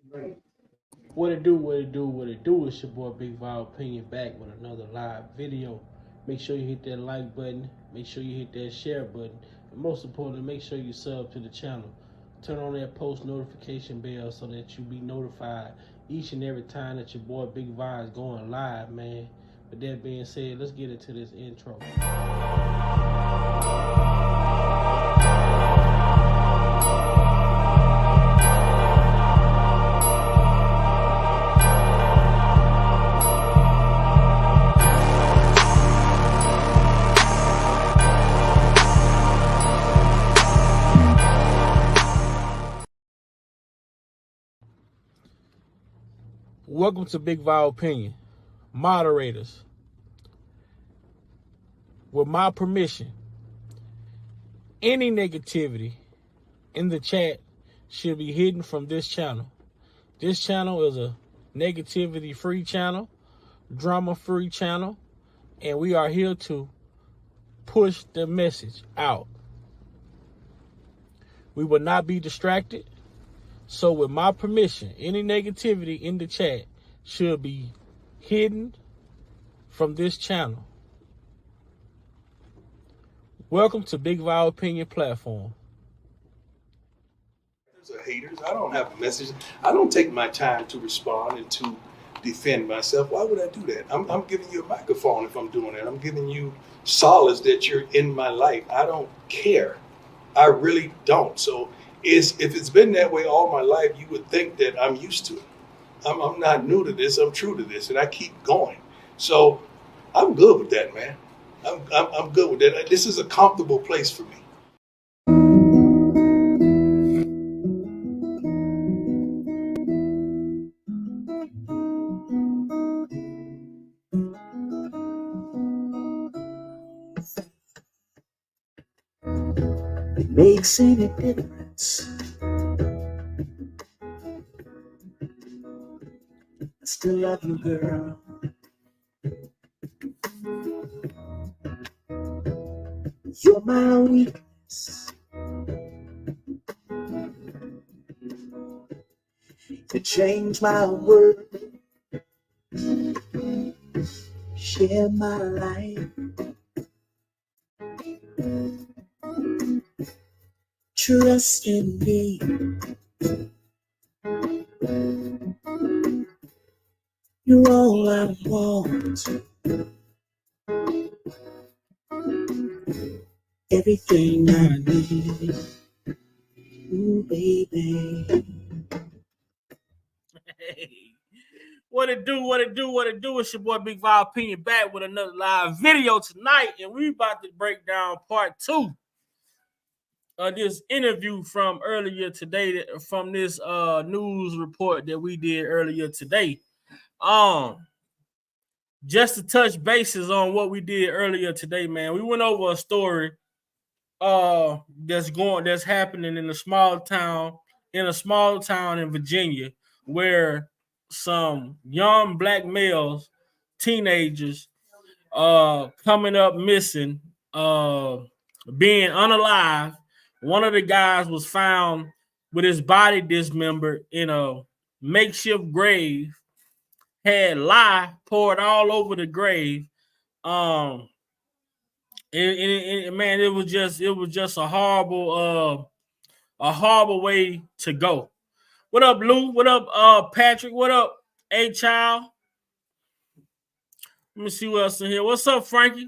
What it do, what it do, what it do. It's your boy Big Vibe Opinion back with another live video. Make sure you hit that like button. Make sure you hit that share button. And most importantly, make sure you sub to the channel. Turn on that post notification bell so that you be notified each and every time that your boy Big Vibe is going live, man. With that being said, let's get into this intro. Welcome to Big Vibe Opinion. Moderators, with my permission, any negativity in the chat should be hidden from this channel. This channel is a negativity-free channel, drama-free channel, and we are here to push the message out. We will not be distracted. So with my permission, any negativity in the chat should be hidden from this channel. Welcome to Big Vibe Opinion platform. There's haters. I don't have a message. I don't take my time to respond and to defend myself. Why would I do that? I'm giving you a microphone if I'm doing it. I'm giving you solace that you're in my life. I don't care. I really don't. So if it's been that way all my life, you would think that I'm used to it. I'm not new to this. I'm true to this, and I keep going. So I'm good with that, man. I'm good with that. This is a comfortable place for me. It makes any difference. I still love you, girl. You're my weakness. To change my world, share my life. Trust in me. You're all I want. Everything I need. Ooh, baby. Hey, what it do, what it do, what it do. It's your boy Big Vibe Opinion back with another live video tonight. And we about to break down part 2 of this interview from earlier today, from this news report that we did earlier today. Just to touch bases on what we did earlier today, man. We went over a story that's happening in a small town in Virginia, where some young black males, teenagers, coming up missing, being unalive. One of the guys was found with his body dismembered in a makeshift grave, had lye poured all over the grave. Man, it was just a horrible way to go. What up, Lou? What up, Patrick? What up, A Child? Let me see what else in here. What's up, Frankie?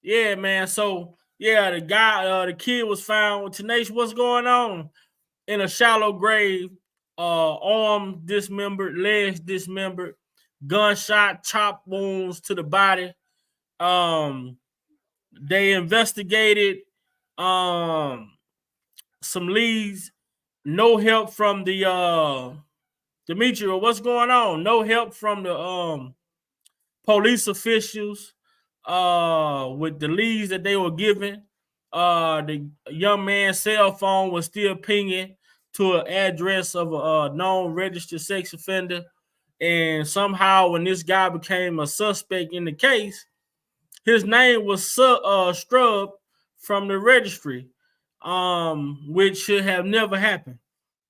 Yeah, man. So yeah, the kid was found with tenacious. What's going on? In a shallow grave, arm dismembered, legs dismembered, gunshot, chop wounds to the body. They investigated some leads. No help from the Demetria. What's going on? No help from the police officials with the leads that they were given. The young man's cell phone was still pinging to an address of a known registered sex offender. And somehow when this guy became a suspect in the case, his name was scrubbed from the registry, which should have never happened.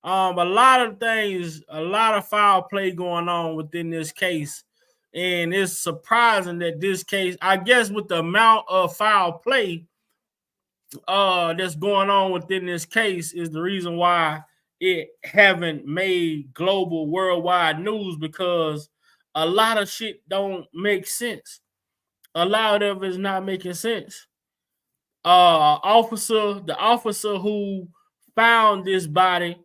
A lot of things, a lot of foul play going on within this case. And it's surprising that this case, I guess with the amount of foul play that's going on within this case is the reason why it haven't made global worldwide news, because a lot of shit don't make sense. A lot of it is not making sense. The officer who found this body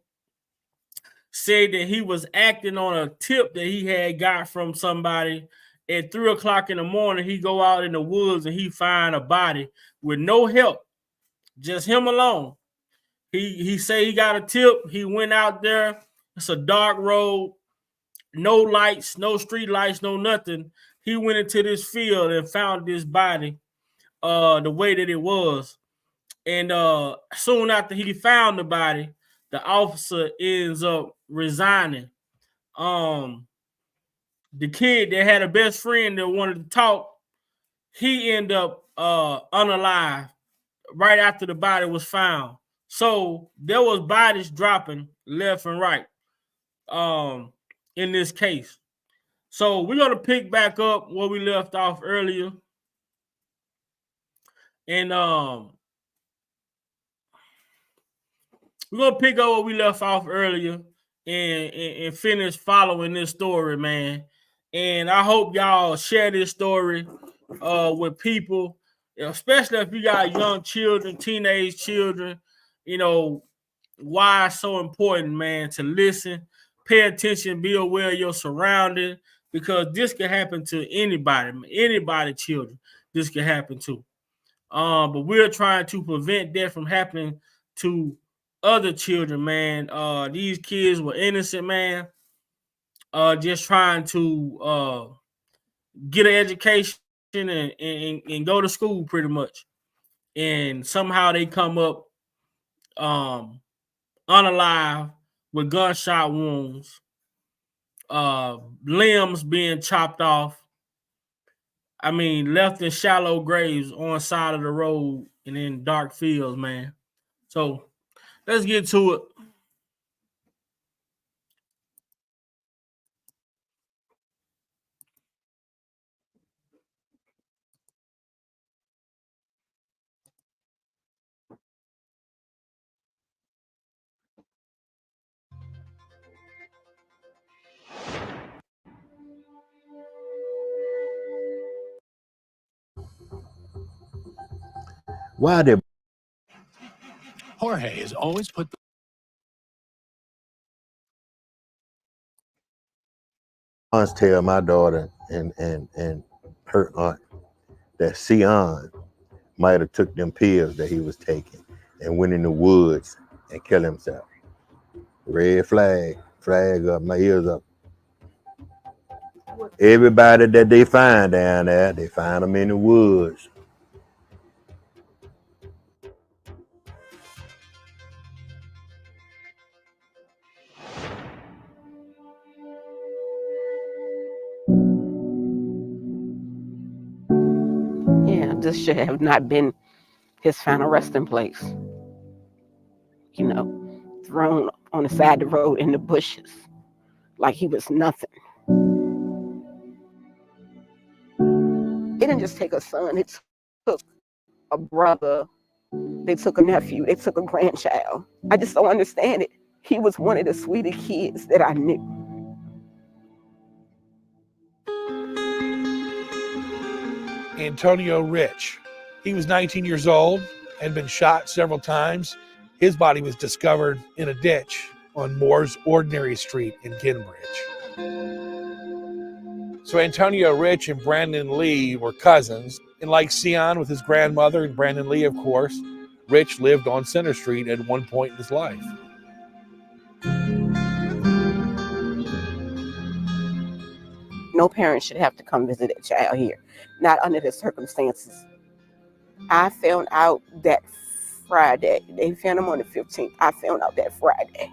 said that he was acting on a tip that he had got from somebody. At 3 o'clock in the morning, he go out in the woods and he find a body with no help, just him alone. He say he got a tip. He went out there. It's a dark road, no lights, no street lights, no nothing. He went into this field and found this body the way that it was. And soon after he found the body, the officer ends up resigning. The kid that had a best friend that wanted to talk, he ended up unalive right after the body was found. So there was bodies dropping left and right in this case. So we're gonna pick back up where we left off earlier. And we're gonna pick up where we left off earlier and finish following this story, man. And I hope y'all share this story with people, especially if you got young children, teenage children. You know why it's so important, man, to listen, pay attention, be aware of your surroundings, because this can happen to anybody, children. This can happen to. But we're trying to prevent that from happening to other children, man. These kids were innocent, man. Just trying to get an education and go to school pretty much. And somehow they come up unalive with gunshot wounds, limbs being chopped off. I mean, left in shallow graves on the side of the road and in dark fields, man. So let's get to it. Why did Jorge has always put the aunts tell my daughter and her aunt that Sion might have took them pills that he was taking and went in the woods and killed himself? Red flag, flag up, my ears up. Everybody that they find down there, they find them in the woods. Yeah, this should have not been his final resting place. You know, thrown on the side of the road in the bushes like he was nothing. It didn't just take a son, it took a brother, they took a nephew, they took a grandchild. I just don't understand it. He was one of the sweetest kids that I knew. Antonio Rich. He was 19 years old and been shot several times. His body was discovered in a ditch on Moore's Ordinary Street in Kinbridge. So Antonio Rich and Brandon Lee were cousins. And like Sion with his grandmother and Brandon Lee, of course, Rich lived on Center Street at one point in his life. No parent should have to come visit a child here, not under the circumstances. I found out that Friday. They found him on the 15th. I found out that Friday.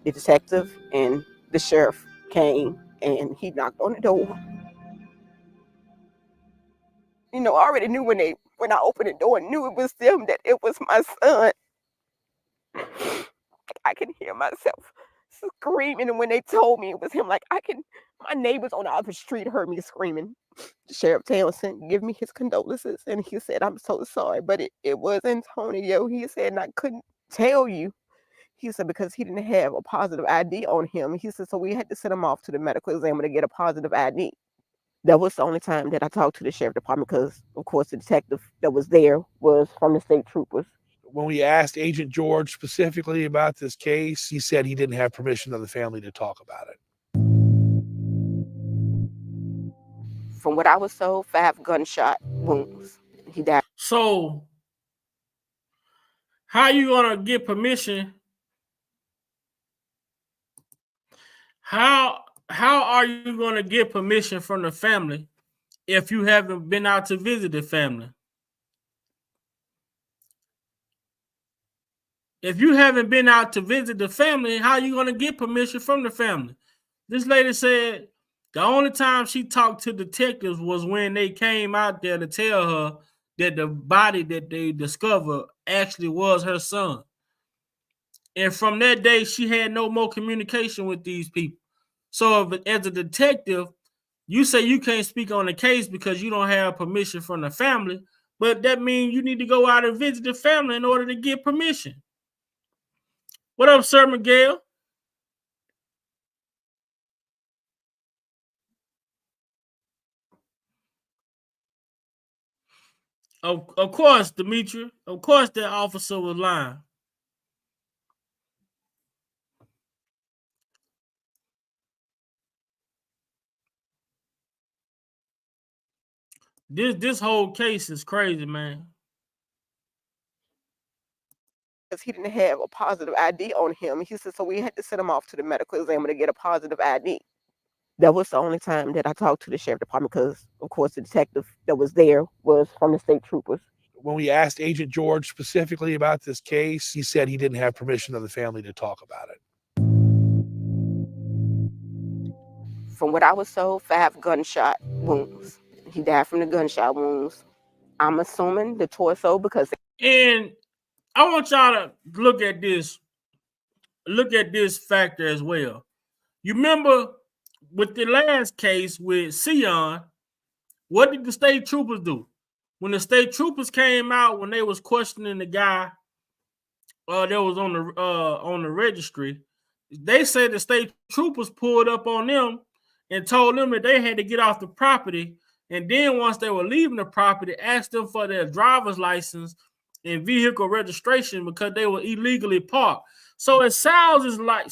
The detective and the sheriff came and he knocked on the door. You know, I already knew when I opened the door, knew it was them, that it was my son. I can hear myself screaming. And when they told me it was him, like, my neighbors on the other street heard me screaming. Sheriff Taylor give me his condolences, and he said, I'm so sorry, but it was Antonio. He said, and I couldn't tell you. He said, because he didn't have a positive ID on him. He said, so we had to send him off to the medical examiner to get a positive ID. That was the only time that I talked to the sheriff department because, of course, the detective that was there was from the state troopers. When we asked Agent George specifically about this case, he said he didn't have permission of the family to talk about it. From what I was told, 5 gunshot wounds. He died. So, how you gonna get permission? How are you gonna get permission from the family if you haven't been out to visit the family? If you haven't been out to visit the family, how are you gonna get permission from the family? This lady said the only time she talked to detectives was when they came out there to tell her that the body that they discovered actually was her son. And from that day, she had no more communication with these people. So if, as a detective, you say you can't speak on the case because you don't have permission from the family, but that means you need to go out and visit the family in order to get permission. What up, Sir Miguel? Of course, Demetri. Of course, that officer was lying. This whole case is crazy, man. Because he didn't have a positive ID on him. He said, so we had to send him off to the medical examiner to get a positive ID. That was the only time that I talked to the sheriff department because, of course, the detective that was there was from the state troopers. When we asked Agent George specifically about this case, he said he didn't have permission of the family to talk about it. From what I was told, 5 gunshot wounds. He died from the gunshot wounds. I'm assuming the torso because. And I want y'all to look at this factor as well. You remember with the last case with Sion, what did the state troopers do? When the state troopers came out, when they was questioning the guy that was on the registry, they said the state troopers pulled up on them and told them that they had to get off the property. And then once they were leaving the property, asked them for their driver's license and vehicle registration because they were illegally parked. So it sounds like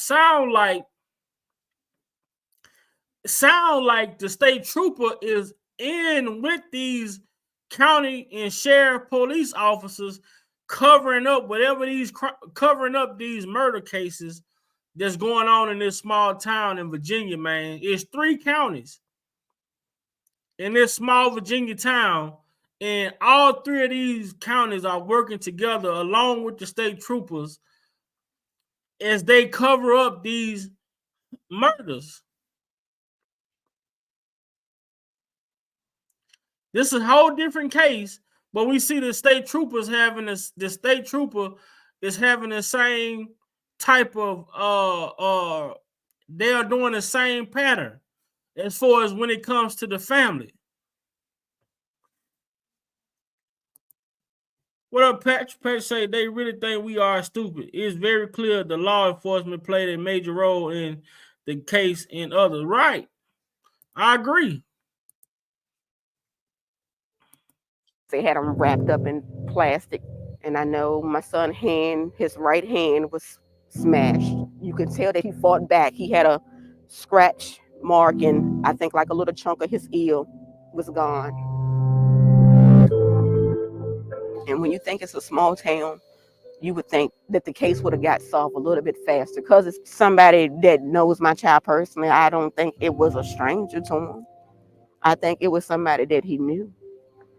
the state trooper is in with these county and sheriff police officers covering up these murder cases that's going on in this small town in Virginia, man. It's 3 counties in this small Virginia town, and all 3 of these counties are working together along with the state troopers as they cover up these murders. This is a whole different case, but we see the state troopers having this. The state trooper is having the same type of they are doing the same pattern as far as when it comes to the family. What up, Patch? Patch say they really think we are stupid. It's very clear the law enforcement played a major role in the case and others. Right. I agree. They had him wrapped up in plastic. And I know my son's hand, his right hand was smashed. You could tell that he fought back. He had a scratch mark, and I think like a little chunk of his ear was gone. And when you think it's a small town, you would think that the case would have got solved a little bit faster because it's somebody that knows my child personally. I don't think it was a stranger to him. I think it was somebody that he knew.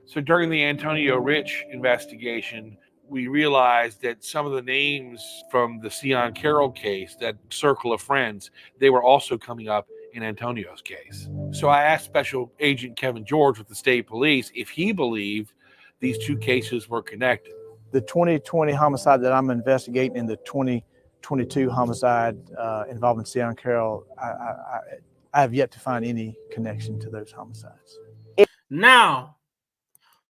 So during the Antonio Rich investigation, we realized that some of the names from the Sion Carroll case, that circle of friends, they were also coming up in Antonio's case. So I asked Special Agent Kevin George with the state police if he believed these 2 cases were connected. The 2020 homicide that I'm investigating and the 2020 2022 homicide involving Sion Carroll, I have yet to find any connection to those homicides. Now,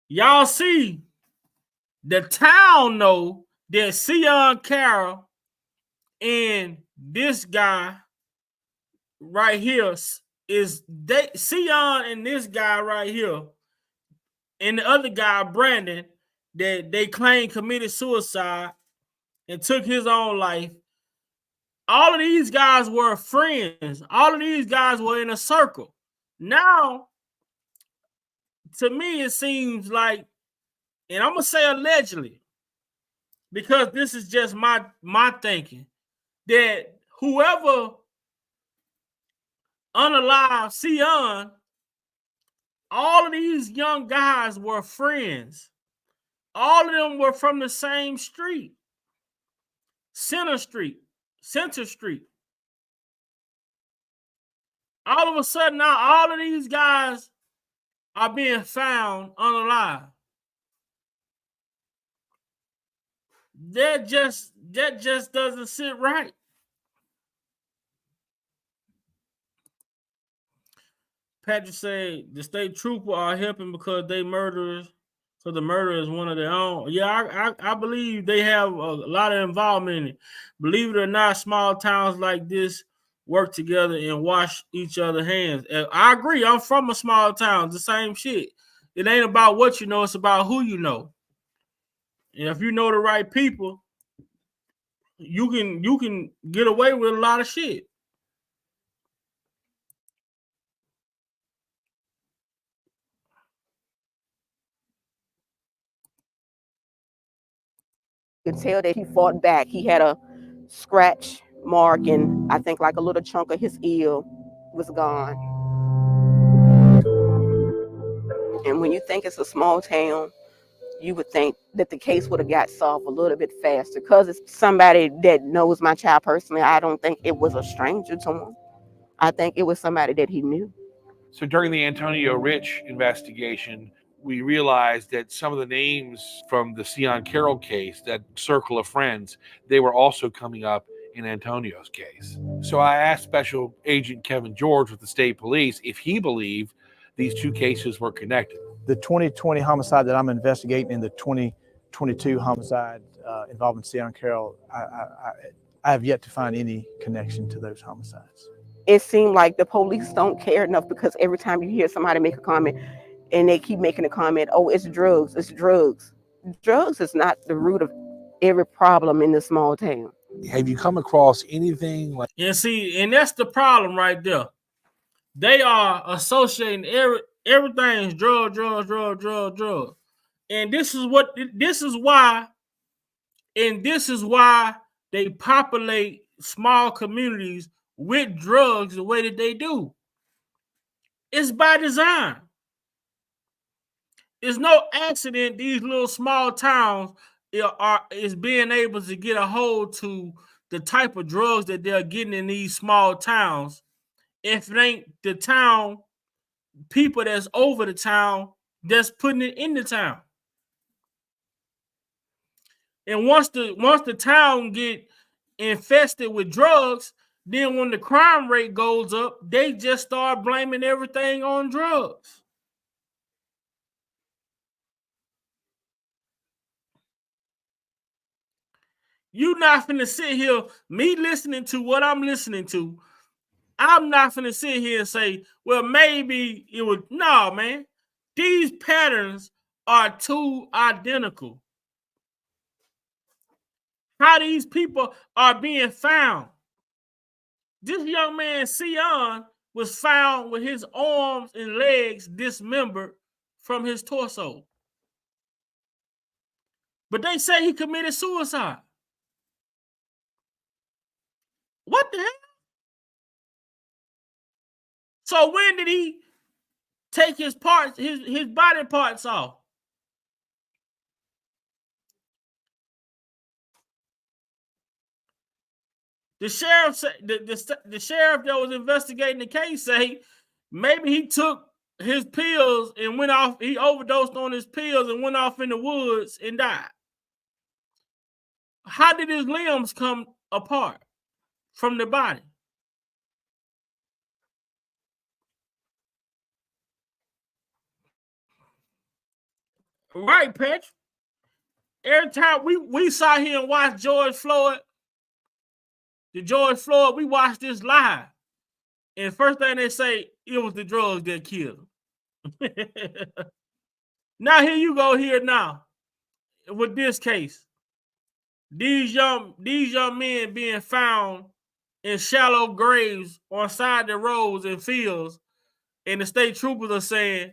y'all see the town know that Sion Carroll and this guy right here is Sion and this guy right here and the other guy, Brandon, that they claim committed suicide and took his own life. All of these guys were friends. All of these guys were in a circle. Now, to me, it seems like, and I'm gonna say allegedly, because this is just my thinking, that whoever unalived Sion, all of these young guys were friends. All of them were from the same street, Center Street. All of a sudden, now all of these guys are being found unalive. That just doesn't sit right. Patrick said the state trooper are helping because they murderers. So the murder is one of their own. Yeah, I believe they have a lot of involvement in it. Believe it or not, small towns like this work together and wash each other's hands. And I agree. I'm from a small town. It's the same shit. It ain't about what you know. It's about who you know. And if you know the right people, you can get away with a lot of shit. You could tell that he fought back. He had a scratch mark, and I think like a little chunk of his ear was gone. And when you think it's a small town, you would think that the case would have got solved a little bit faster because it's somebody that knows my child personally. I don't think it was a stranger to him. I think it was somebody that he knew. So during the Antonio Rich investigation, we realized that some of the names from the Sion Carroll case, that circle of friends, they were also coming up in Antonio's case. So I asked Special Agent Kevin George with the state police if he believed these two cases were connected. The 2020 homicide that I'm investigating and the 2022 homicide involving Sion Carroll, I have yet to find any connection to those homicides. It seemed like the police don't care enough because every time you hear somebody make a comment and they keep making a comment, oh, it's drugs, it's drugs. Drugs is not the root of every problem in this small town. Have you come across anything like? And see, and that's the problem right there. They are associating everything's drug. And this is why they populate small communities with drugs the way that they do. It's by design. It's no accident these little small towns is being able to get a hold to the type of drugs that they're getting in these small towns. If it ain't the town people that's over the town that's putting it in the town. And once the town get infested with drugs, then when the crime rate goes up, they just start blaming everything on drugs. You're not finna sit here, me listening to what I'm listening to, I'm not finna sit here and say, well, maybe it would. No, man. These patterns are too identical. How these people are being found. This young man, Sion, was found with his arms and legs dismembered from his torso. But they say he committed suicide. What the hell? So when did he take his parts, his body parts off? The sheriff said the sheriff that was investigating the case say maybe he took his pills and went off. He overdosed on his pills and went off in the woods and died. How did his limbs come apart from the body. Right, Petch. Every time we saw here and watched George Floyd, we watched this live. And first thing they say, it was the drugs that killed him. Now here you go here now with this case. These young men being found in shallow graves on side the roads and fields, and the state troopers are saying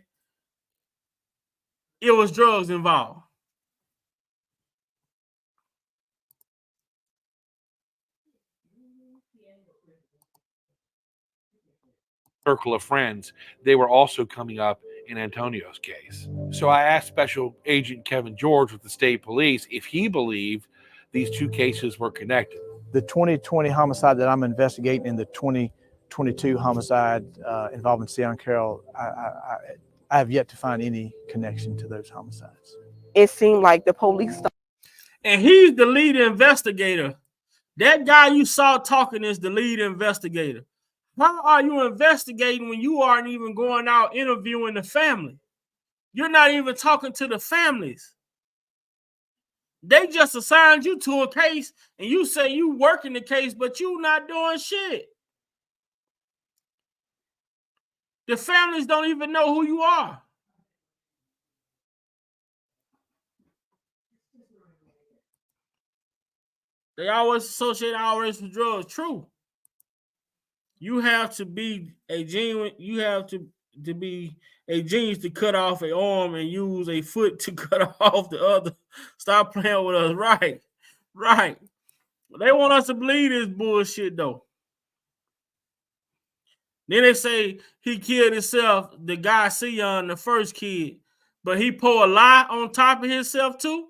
it was drugs involved. Circle of friends, they were also coming up in Antonio's case. So I asked Special Agent Kevin George with the state police if he believed these two cases were connected. The 2020 homicide that I'm investigating and the 2022 homicide involving Sion Carroll, I have yet to find any connection to those homicides. It seemed like the police. And he's the lead investigator. That guy you saw talking is the lead investigator. How are you investigating when you aren't even going out interviewing the family? You're not even talking to the families. They just assigned you to a case and you say you working the case, but you not doing shit. The families don't even know who you are. They always associate our race with drugs. True. You have to be a genuine, you have to be a genius to cut off an arm and use a foot to cut off the other. Stop playing with us. Right. Right. They want us to believe this bullshit though. Then they say he killed himself, the guy Sion, the first kid, but he poured a lie on top of himself too.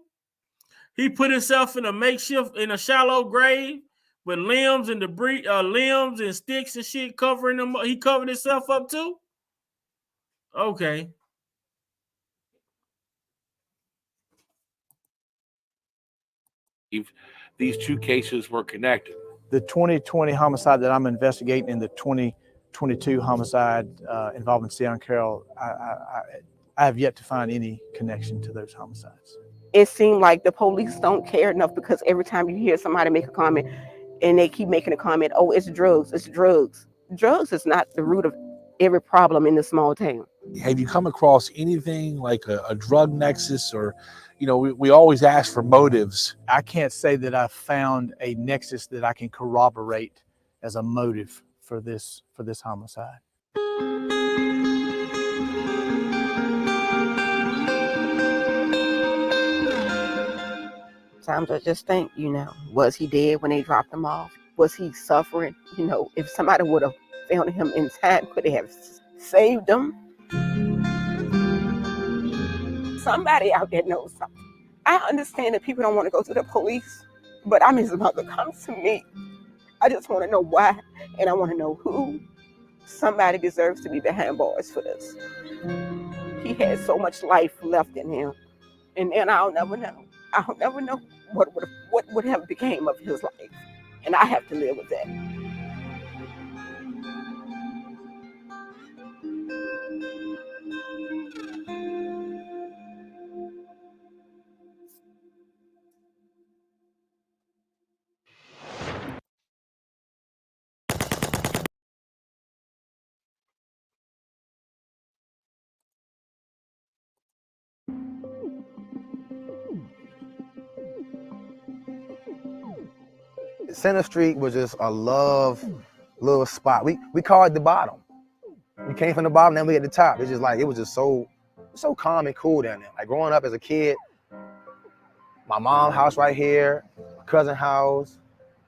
He put himself in a shallow grave with limbs and debris, limbs and sticks and shit covering him. He covered himself up too. Okay. If these two cases were connected. The 2020 homicide that I'm investigating and the 2022 homicide involving Sion Carroll, I have yet to find any connection to those homicides. It seemed like the police don't care enough, because every time you hear somebody make a comment and they keep making a comment, oh, it's drugs, it's drugs. Drugs is not the root of every problem in this small town. Have you come across anything like a drug nexus, or, you know, we always ask for motives. I can't say that I've found a nexus that I can corroborate as a motive for this homicide. Sometimes I just think, was he dead when they dropped him off? Was he suffering? If somebody would have found him in time, could they have saved him? Somebody out there knows something. I understand that people don't want to go to the police, but I'm his mother. Come to me. I just want to know why, and I want to know who. Somebody deserves to be behind bars for this. He had so much life left in him, and I'll never know. I'll never know what would have became of his life, and I have to live with that. Center Street was just a love little spot. We call it the bottom. We came from the bottom, then we at the top. It's just like, it was just so calm and cool down there. Like growing up as a kid, my mom's house right here, my cousin house,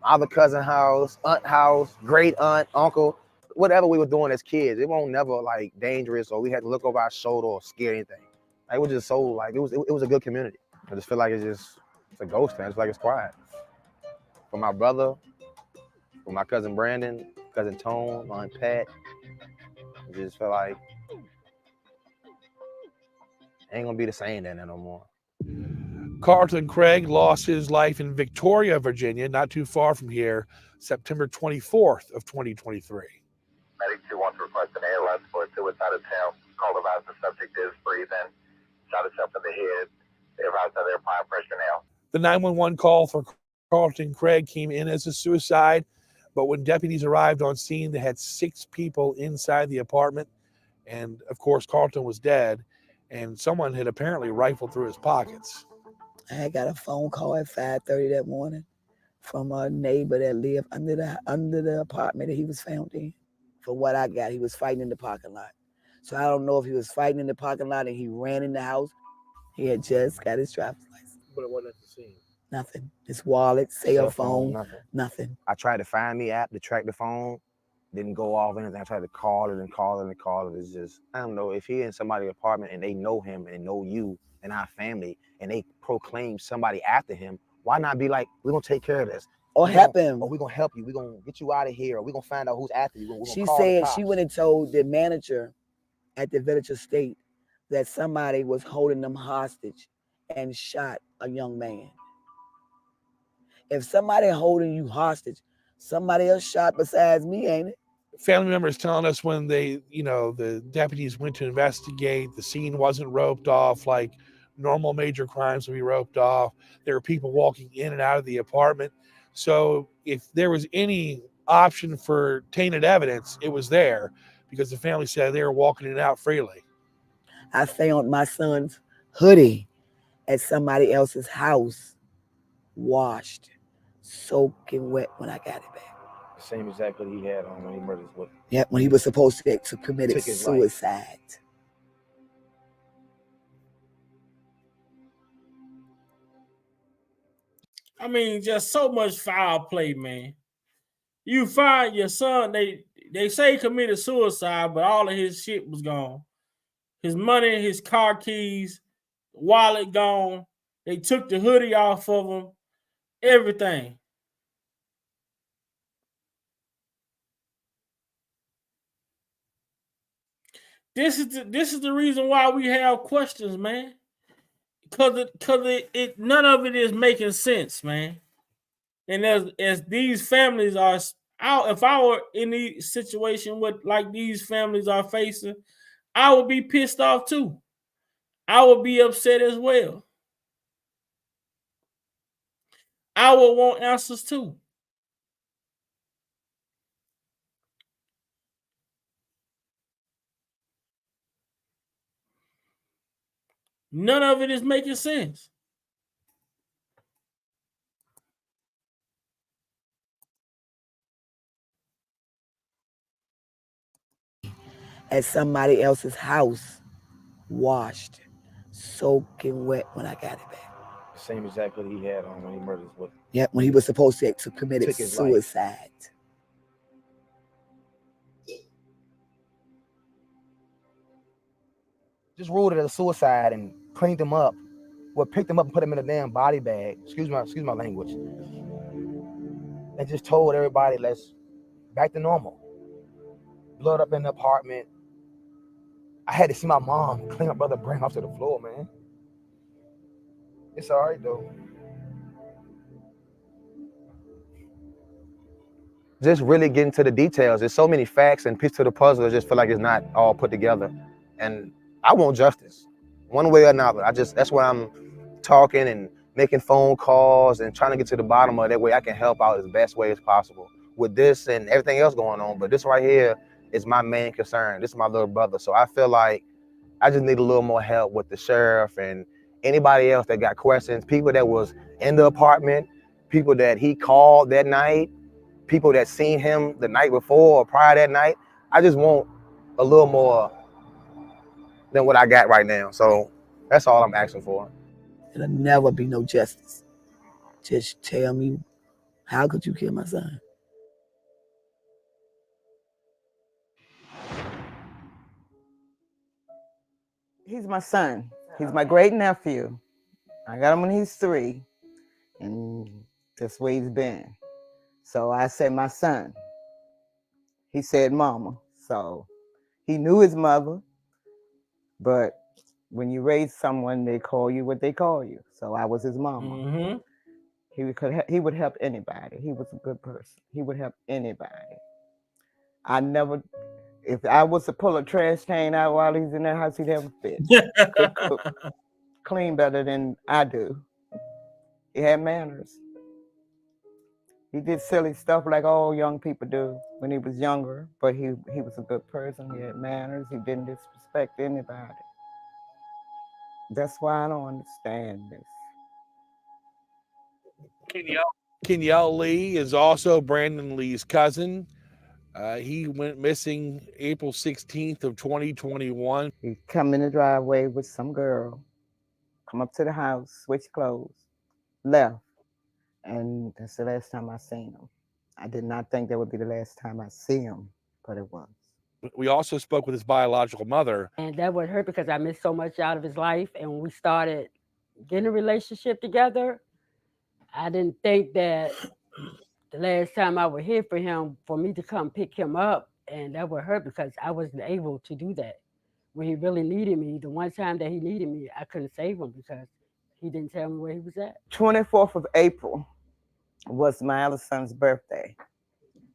my other cousin house, aunt house, great aunt, uncle, whatever we were doing as kids, it won't never like dangerous or we had to look over our shoulder or scare anything. Like, it was just so like, it was a good community. I just feel like it's a ghost town. It's like it's quiet. For my brother, for my cousin Brandon, cousin Tone, my aunt Pat, it just felt like it ain't gonna be the same down there no more. Carlton Craig lost his life in Victoria, Virginia, not too far from here, September 24th of 2023. Medic 2 wants to request an ALS for a suicide attempt. Call advised the subject is breathing. Shot himself in the head. They advised that they're applying pressure now. The 911 call for Carlton Craig came in as a suicide, but when deputies arrived on scene, they had 6 people inside the apartment. And of course, Carlton was dead, and someone had apparently rifled through his pockets. I got a phone call at 5:30 that morning from a neighbor that lived under the apartment that he was found in. For what I got, he was fighting in the parking lot. So I don't know if he was fighting in the parking lot and he ran in the house. He had just got his driver's license. But it wasn't at the scene. Nothing. His wallet, cell phone, nothing. I tried to find me app to track the phone. Didn't go off anything. I tried to call it and call it and call it. It's just, I don't know, if he in somebody's apartment and they know him and know you and our family and they proclaim somebody after him, why not be like, we're gonna take care of this? Or help him. Or we're gonna help you. We're gonna get you out of here. Or we're gonna find out who's after you. She said she went and told the manager at the Village Estate that somebody was holding them hostage and shot a young man. If somebody holding you hostage, somebody else shot besides me, ain't it? Family members telling us when they, the deputies went to investigate, the scene wasn't roped off like normal major crimes would be roped off. There were people walking in and out of the apartment. So if there was any option for tainted evidence, it was there because the family said they were walking in and out freely. I found my son's hoodie at somebody else's house, washed, soaking wet when I got it back. The same exact hoodie he had on when he murdered his wife. Yeah, when he was supposed to commit suicide. I mean, just so much foul play, man. You find your son, they say he committed suicide, but all of his shit was gone. His money, his car keys, wallet gone. They took the hoodie off of him, everything. This is the reason why we have questions, man. Because it none of it is making sense, man. And as these families are out, if I were in the situation with like these families are facing, I would be pissed off too. I would be upset as well. I would want answers too. None of it is making sense. At somebody else's house, washed, soaking wet when I got it back. The same exact hoodie he had on when he murdered his wife. Yeah, when he was supposed to commit suicide. Just ruled it as a suicide and cleaned him up. Well, picked him up and put him in a damn body bag. Excuse my language. And just told everybody, let's back to normal. Blood up in the apartment. I had to see my mom clean my brother brain off to the floor, man. It's all right though. Just really getting to the details. There's so many facts and pieces to the puzzle. I just feel like it's not all put together. And I want justice, one way or another. That's why I'm talking and making phone calls and trying to get to the bottom of it. That way I can help out as best way as possible with this and everything else going on. But this right here is my main concern. This is my little brother. So I feel like I just need a little more help with the sheriff and anybody else that got questions, people that was in the apartment, people that he called that night, people that seen him the night before or prior that night. I just want a little more than what I got right now. So that's all I'm asking for. There'll never be no justice. Just tell me, how could you kill my son? He's my son. He's my great nephew. I got him when he's 3, and that's where he's been. So I said, my son. He said, mama. So he knew his mother, but When you raise someone, they call you what they call you. So I was his mama. Mm-hmm. He would help anybody. He was a good person. He would help anybody. I never, if I was to pull a trash can out while he's in that house, he'd have a fit. Could cook, clean better than I do. He had manners. He did silly stuff like all young people do when he was younger, but he was a good person. He had manners. He didn't disrespect anybody. That's why I don't understand this. Kenyelle Lee is also Brandon Lee's cousin. He went missing April 16th of 2021. He come in the driveway with some girl, come up to the house, switch clothes, left. And that's the last time I seen him. I did not think that would be the last time I see him, but it was. We also spoke with his biological mother. And that would hurt because I missed so much out of his life. And when we started getting a relationship together, I didn't think that the last time I would hear from him, for me to come pick him up, and that would hurt because I wasn't able to do that. When he really needed me, the one time that he needed me, I couldn't save him because he didn't tell me where he was at. 24th of April was my other son's birthday.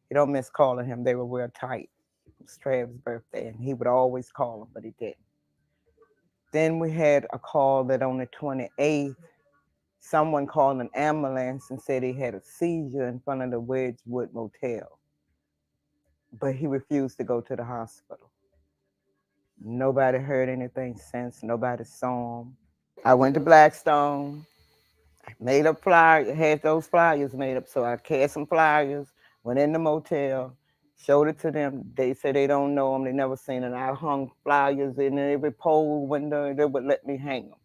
You don't miss calling him. They were real tight. It was Trav's birthday, and he would always call him, but he didn't. Then we had a call that on the 28th, someone called an ambulance and said he had a seizure in front of the Wedgwood Motel, but he refused to go to the hospital. Nobody heard anything since. Nobody saw him. I went to Blackstone, made up flyers, had those flyers made up. So I cast some flyers, went in the motel, showed it to them. They said they don't know him, they never seen him. I hung flyers in every pole window, and they would let me hang them.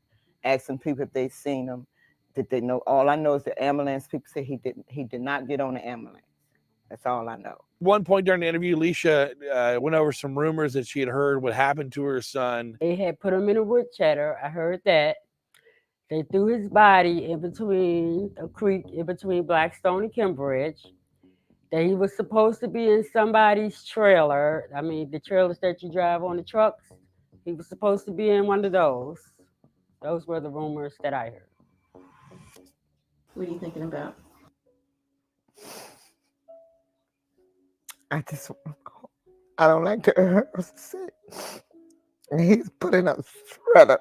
Asking people if they seen him, did they know? All I know is the ambulance people said he did not get on the ambulance. That's all I know. One point during the interview, Alicia went over some rumors that she had heard what happened to her son. They had put him in a wood chatter. I heard that. They threw his body in between a creek, in between Blackstone and Kimbridge. That he was supposed to be in somebody's trailer. I mean, the trailers that you drive on the trucks. He was supposed to be in one of those. Those were the rumors that I heard. What are you thinking about? I just, I don't like to hear her say. And he's putting a shredder.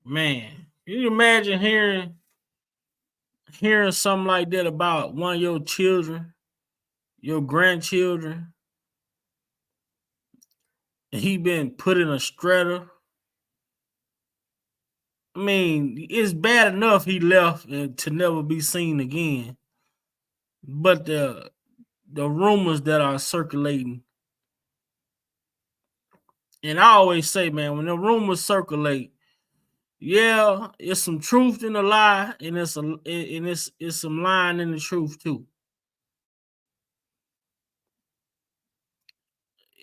Man, can you imagine hearing something like that about one of your children, your grandchildren, and he been put in a strata? I mean, it's bad enough he left to never be seen again, but the rumors that are circulating, and I always say, man, when the rumors circulate, yeah, it's some truth in the lie, and it's some lying in the truth too.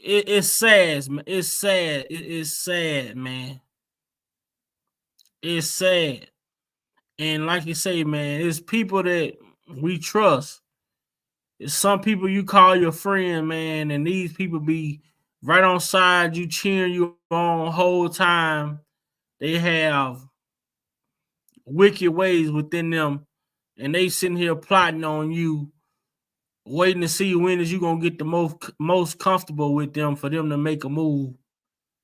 It's sad, man. It's sad. It's sad, man. It's sad. And like you say, man, it's people that we trust. It's some people you call your friend, man, and these people be right on side you, cheering you on whole time. They have wicked ways within them, and they sitting here plotting on you, waiting to see when is you gonna get the most comfortable with them for them to make a move,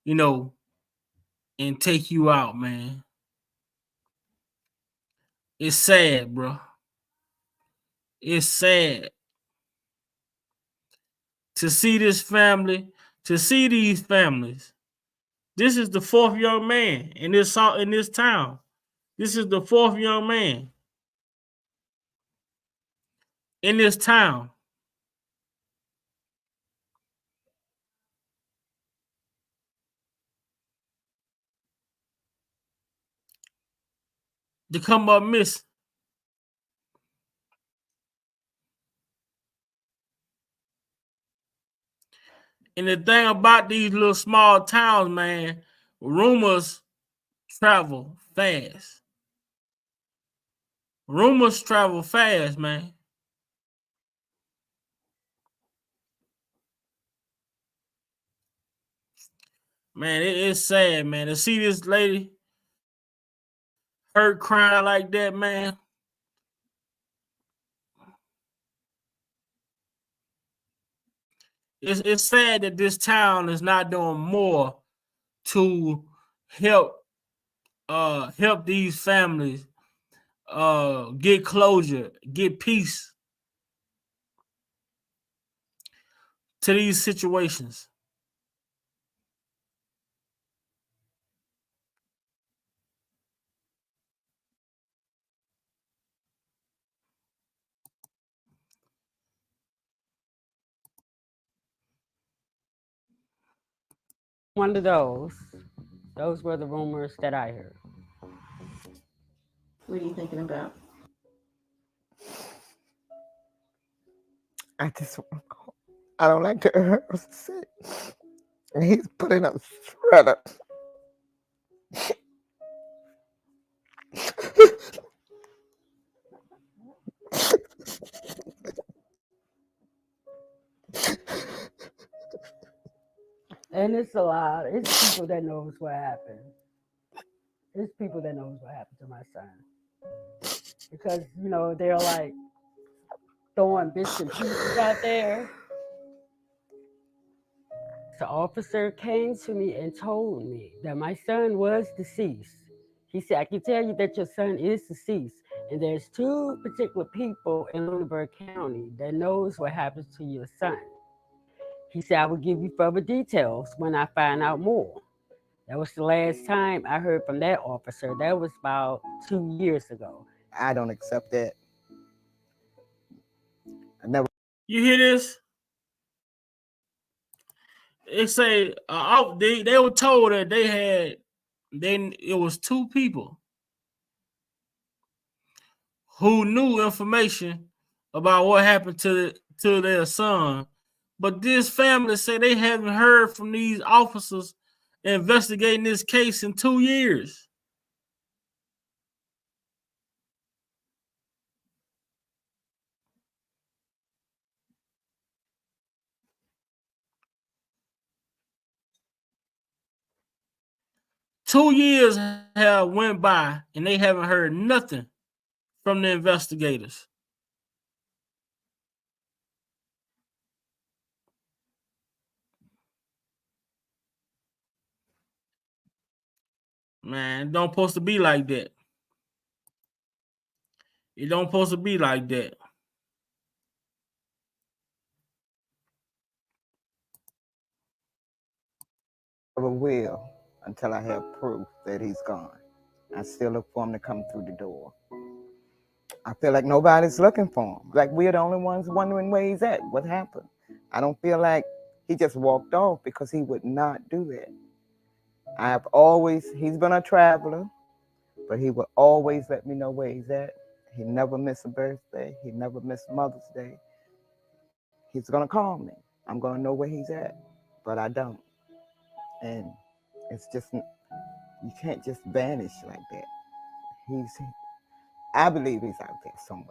and take you out, man. It's sad, bro. It's sad to see this family, to see these families. This is the fourth young man in this town. This is the fourth young man in this town. To come up missing. And the thing about these little small towns, man, rumors travel fast. Rumors travel fast, man. Man, it's sad, man. To see this lady hurt crying like that, man. It's sad that this town is not doing more to help help these families get closure, get peace to these situations. One of those were the rumors that I heard. What are you thinking about? I don't like to hear her say. He's putting up shredder. And it's a lot. It's people that knows what happened. It's people that knows what happened to my son. Because, they're like throwing bits and pieces out there. The officer came to me and told me that my son was deceased. He said, I can tell you that your son is deceased. And there's two particular people in Lunenburg County that knows what happens to your son. He said, I will give you further details when I find out more. That was the last time I heard from that officer. That was about 2 years ago. I don't accept that. I never. You hear this? It say they were told that it was two people who knew information about what happened to their son, but this family say they haven't heard from these officers investigating this case in 2 years. Two years have went by and they haven't heard nothing from the investigators. Man, it don't supposed to be like that. It don't supposed to be like that. Never will until I have proof that he's gone. I still look for him to come through the door. I feel like nobody's looking for him. Like we're the only ones wondering where he's at. What happened? I don't feel like he just walked off because he would not do that. He's been a traveler, but he would always let me know where he's at. He never missed a birthday. He never missed Mother's Day. He's going to call me. I'm going to know where he's at, but I don't. And it's just, you can't just vanish like that. I believe he's out there somewhere.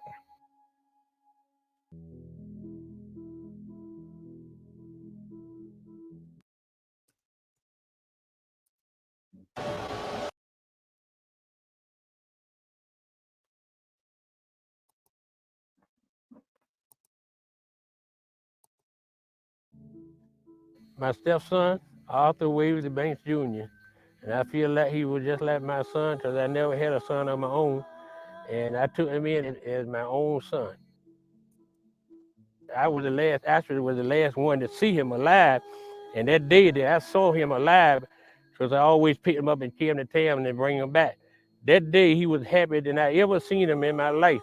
My stepson, Arthur Waverly Banks Jr., and I feel like he was just like my son because I never had a son of my own, and I took him in as my own son. I was the last one to see him alive, and that day that I saw him alive, because I always pick him up and carry him to town and then bring him back. That day he was happier than I ever seen him in my life.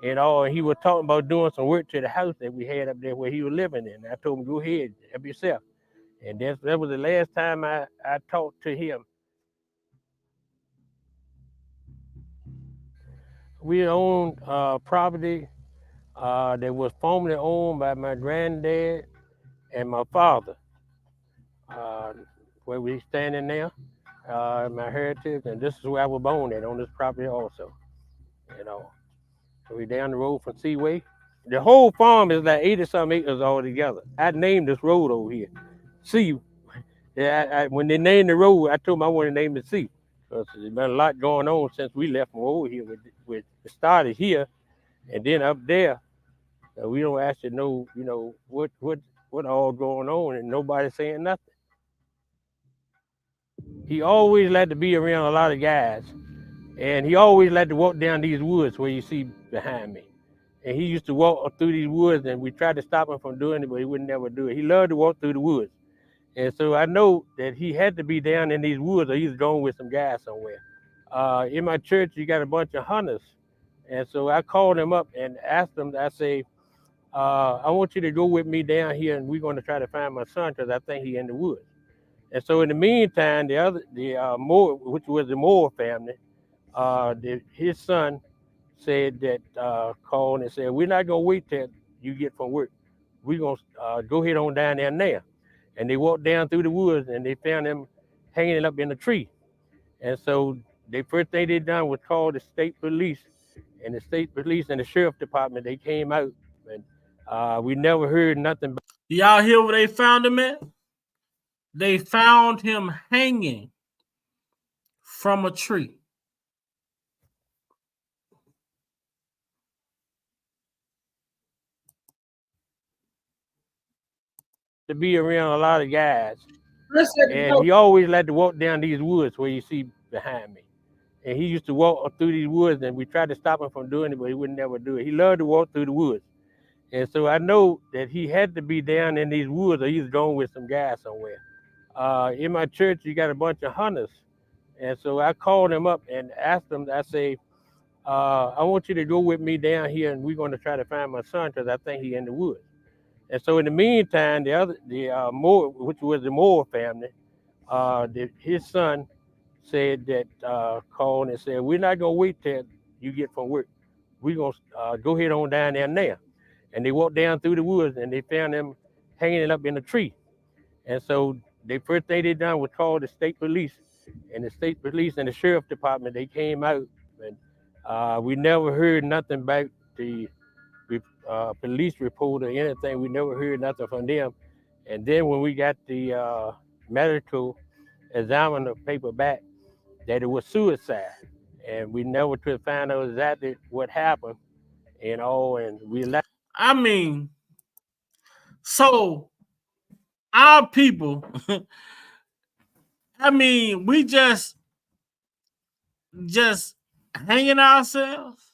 And he was talking about doing some work to the house that we had up there where he was living in. I told him, go ahead, help yourself. And that was the last time I talked to him. We owned property that was formerly owned by my granddad and my father, where we standing now. my heritage, and this is where I was born at, on this property also. You know, so we down the road from Seaway. The whole farm is like 80 some acres all together. I named this road over here. See, yeah, when they named the road, I told them I want to name it Sea. Because there's been a lot going on since we left from over here. With it started here, and then up there, we don't actually know, what all going on, and nobody saying nothing. He always liked to be around a lot of guys, and he always liked to walk down these woods where you see behind me. And he used to walk through these woods, and we tried to stop him from doing it, but he would never do it. He loved to walk through the woods. And so I know that he had to be down in these woods, or he's going with some guys somewhere. In my church, you got a bunch of hunters. And so I called him up and asked him, I say, I want you to go with me down here, and we're going to try to find my son, because I think he's in the woods. And so in the meantime, the Moore, which was the Moore family, his son said that, called and said, we're not going to wait till you get from work. We're going to go ahead on down there now. And they walked down through the woods, and they found him hanging up in a tree. And so the first thing they done was call the state police, and the state police and the sheriff department, they came out, and we never heard nothing. Y'all hear where they found him at? They found him hanging from a tree. To be around a lot of guys. And he always liked to walk down these woods where you see behind me. And he used to walk through these woods, and we tried to stop him from doing it, but he would never do it. He loved to walk through the woods. And so I know that he had to be down in these woods, or he's going with some guys somewhere. In my church, you got a bunch of hunters. And so I called him up and asked him, I say, I want you to go with me down here, and we're going to try to find my son, because I think he's in the woods. And so in the meantime, the Moore, which was the Moore family, his son said that, called and said, we're not going to wait till you get from work. We're going to go ahead on down there now. And they walked down through the woods, and they found him hanging up in a tree. And so the first thing they done was call the state police, and the state police and the sheriff department, they came out, and we never heard nothing back. The police report or anything, we never heard nothing from them. And then when we got the medical examiner paper back, that it was suicide, and we never could find out exactly what happened, and we left. I mean, so our people, I mean, we just hanging ourselves.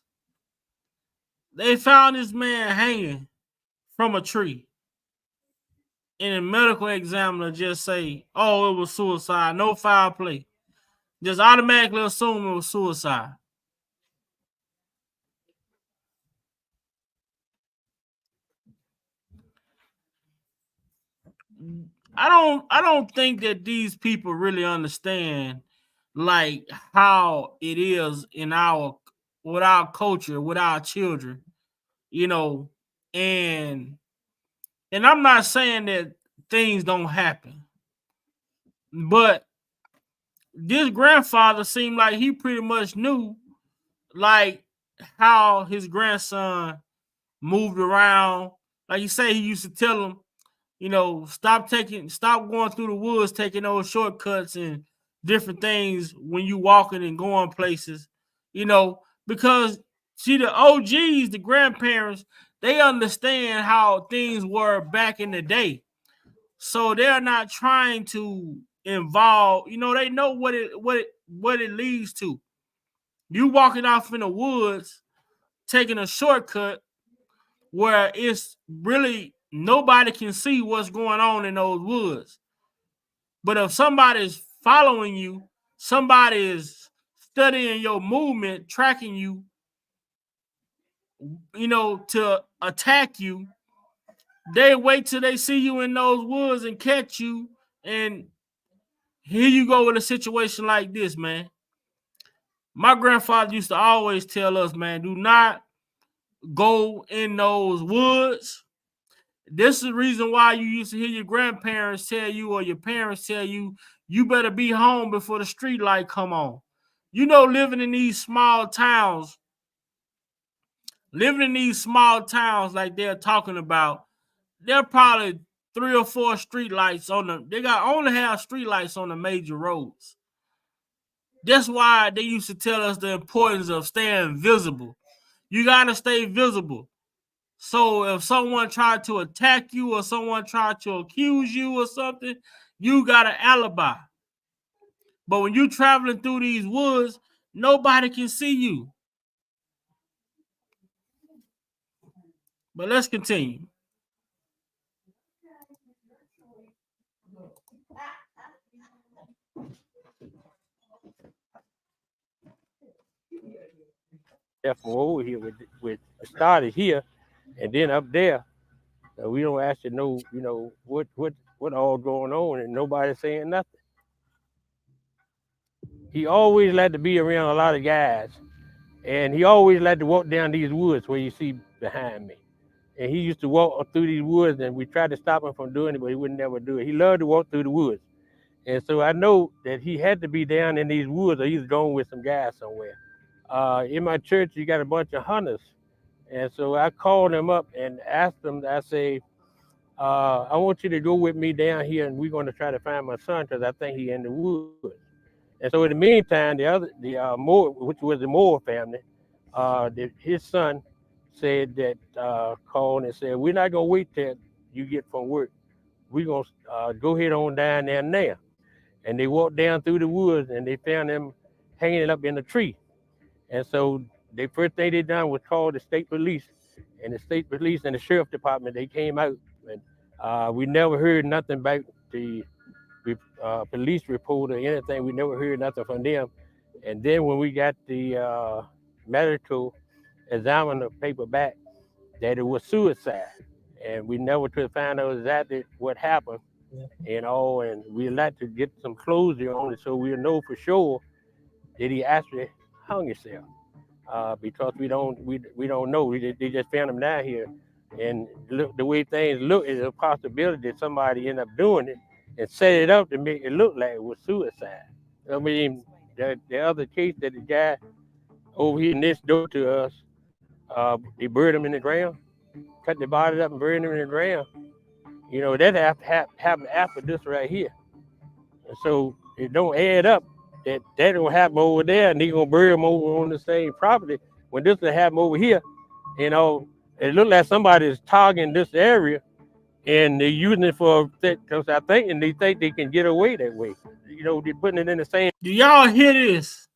They found this man hanging from a tree, and a medical examiner just say, oh, it was suicide, no foul play. Just automatically assume it was suicide. I don't think that these people really understand like how it is in with our culture, with our children, you know, and I'm not saying that things don't happen, but this grandfather seemed like he pretty much knew like how his grandson moved around. Like you say, he used to tell him, stop going through the woods, taking those shortcuts and different things when you walking and going places, because see, the OGs, the grandparents, they understand how things were back in the day. So they're not trying to involve, they know what it leads to. You walking off in the woods, taking a shortcut where it's really nobody can see what's going on in those woods. But if somebody's following you, somebody is studying your movement, tracking you, to attack you, they wait till they see you in those woods and catch you. And here you go with a situation like this, man. My grandfather used to always tell us, man, do not go in those woods. This is the reason why you used to hear your grandparents tell you or your parents tell you, you better be home before the street light come on. You know, living in these small towns like they're talking about, there are probably 3 or 4 street lights on them. They got only have street lights on the major roads. That's why they used to tell us the importance of staying visible. You got to stay visible. So if someone tried to attack you or someone tried to accuse you or something, you got an alibi. But when you're traveling through these woods, nobody can see you. But let's continue. From over here with started here, and then up there, we don't actually know, you know, what all going on, and nobody saying nothing. He always liked to be around a lot of guys, and he always liked to walk down these woods where you see behind me. And he used to walk through these woods, and we tried to stop him from doing it, but he would never do it. He loved to walk through the woods. And so I know that he had to be down in these woods, or he's going with some guys somewhere. In my church, you got a bunch of hunters. And so I called him up and asked him, I say, I want you to go with me down here, and we're going to try to find my son, because I think he's in the woods. And so in the meantime, Moore, which was the Moore family, his son said that, called and said, we're not going to wait till you get from work. We're going to go ahead on down there now. And they walked down through the woods, and they found him hanging up in a tree. And so the first thing they done was call the state police. And the state police and the sheriff department, they came out. And we never heard nothing about the police report or anything. We never heard nothing from them. And then when we got the medical examiner paper back, that it was suicide. And we never could find out exactly what happened. And we'd like to get some closure on it so we'll know for sure that he actually hung himself. Because we don't know. They just found him down here. And the way things look, is a possibility that somebody ended up doing it and set it up to make it look like it was suicide. I mean, the other case that the guy over here next door to us, they buried him in the ground, cut the body up and buried him in the ground. You know, that happened after this right here. And so it don't add up that don't happen over there, and they're going to bury him over on the same property when this will happen over here. You know, it looked like somebody's targeting this area, and they're using it for that, because I think, and they think they can get away that way. You know, they're putting it in the same. Do y'all hear this?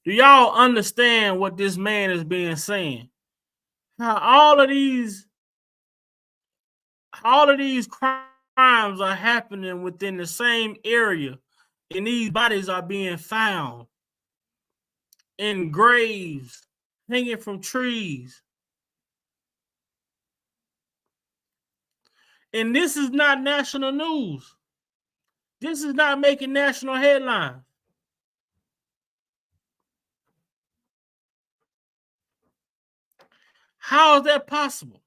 Do y'all understand what this man is being saying? How all of these crimes are happening within the same area, and these bodies are being found in graves, hanging from trees. And this is not national news. This is not making national headlines. How is that possible?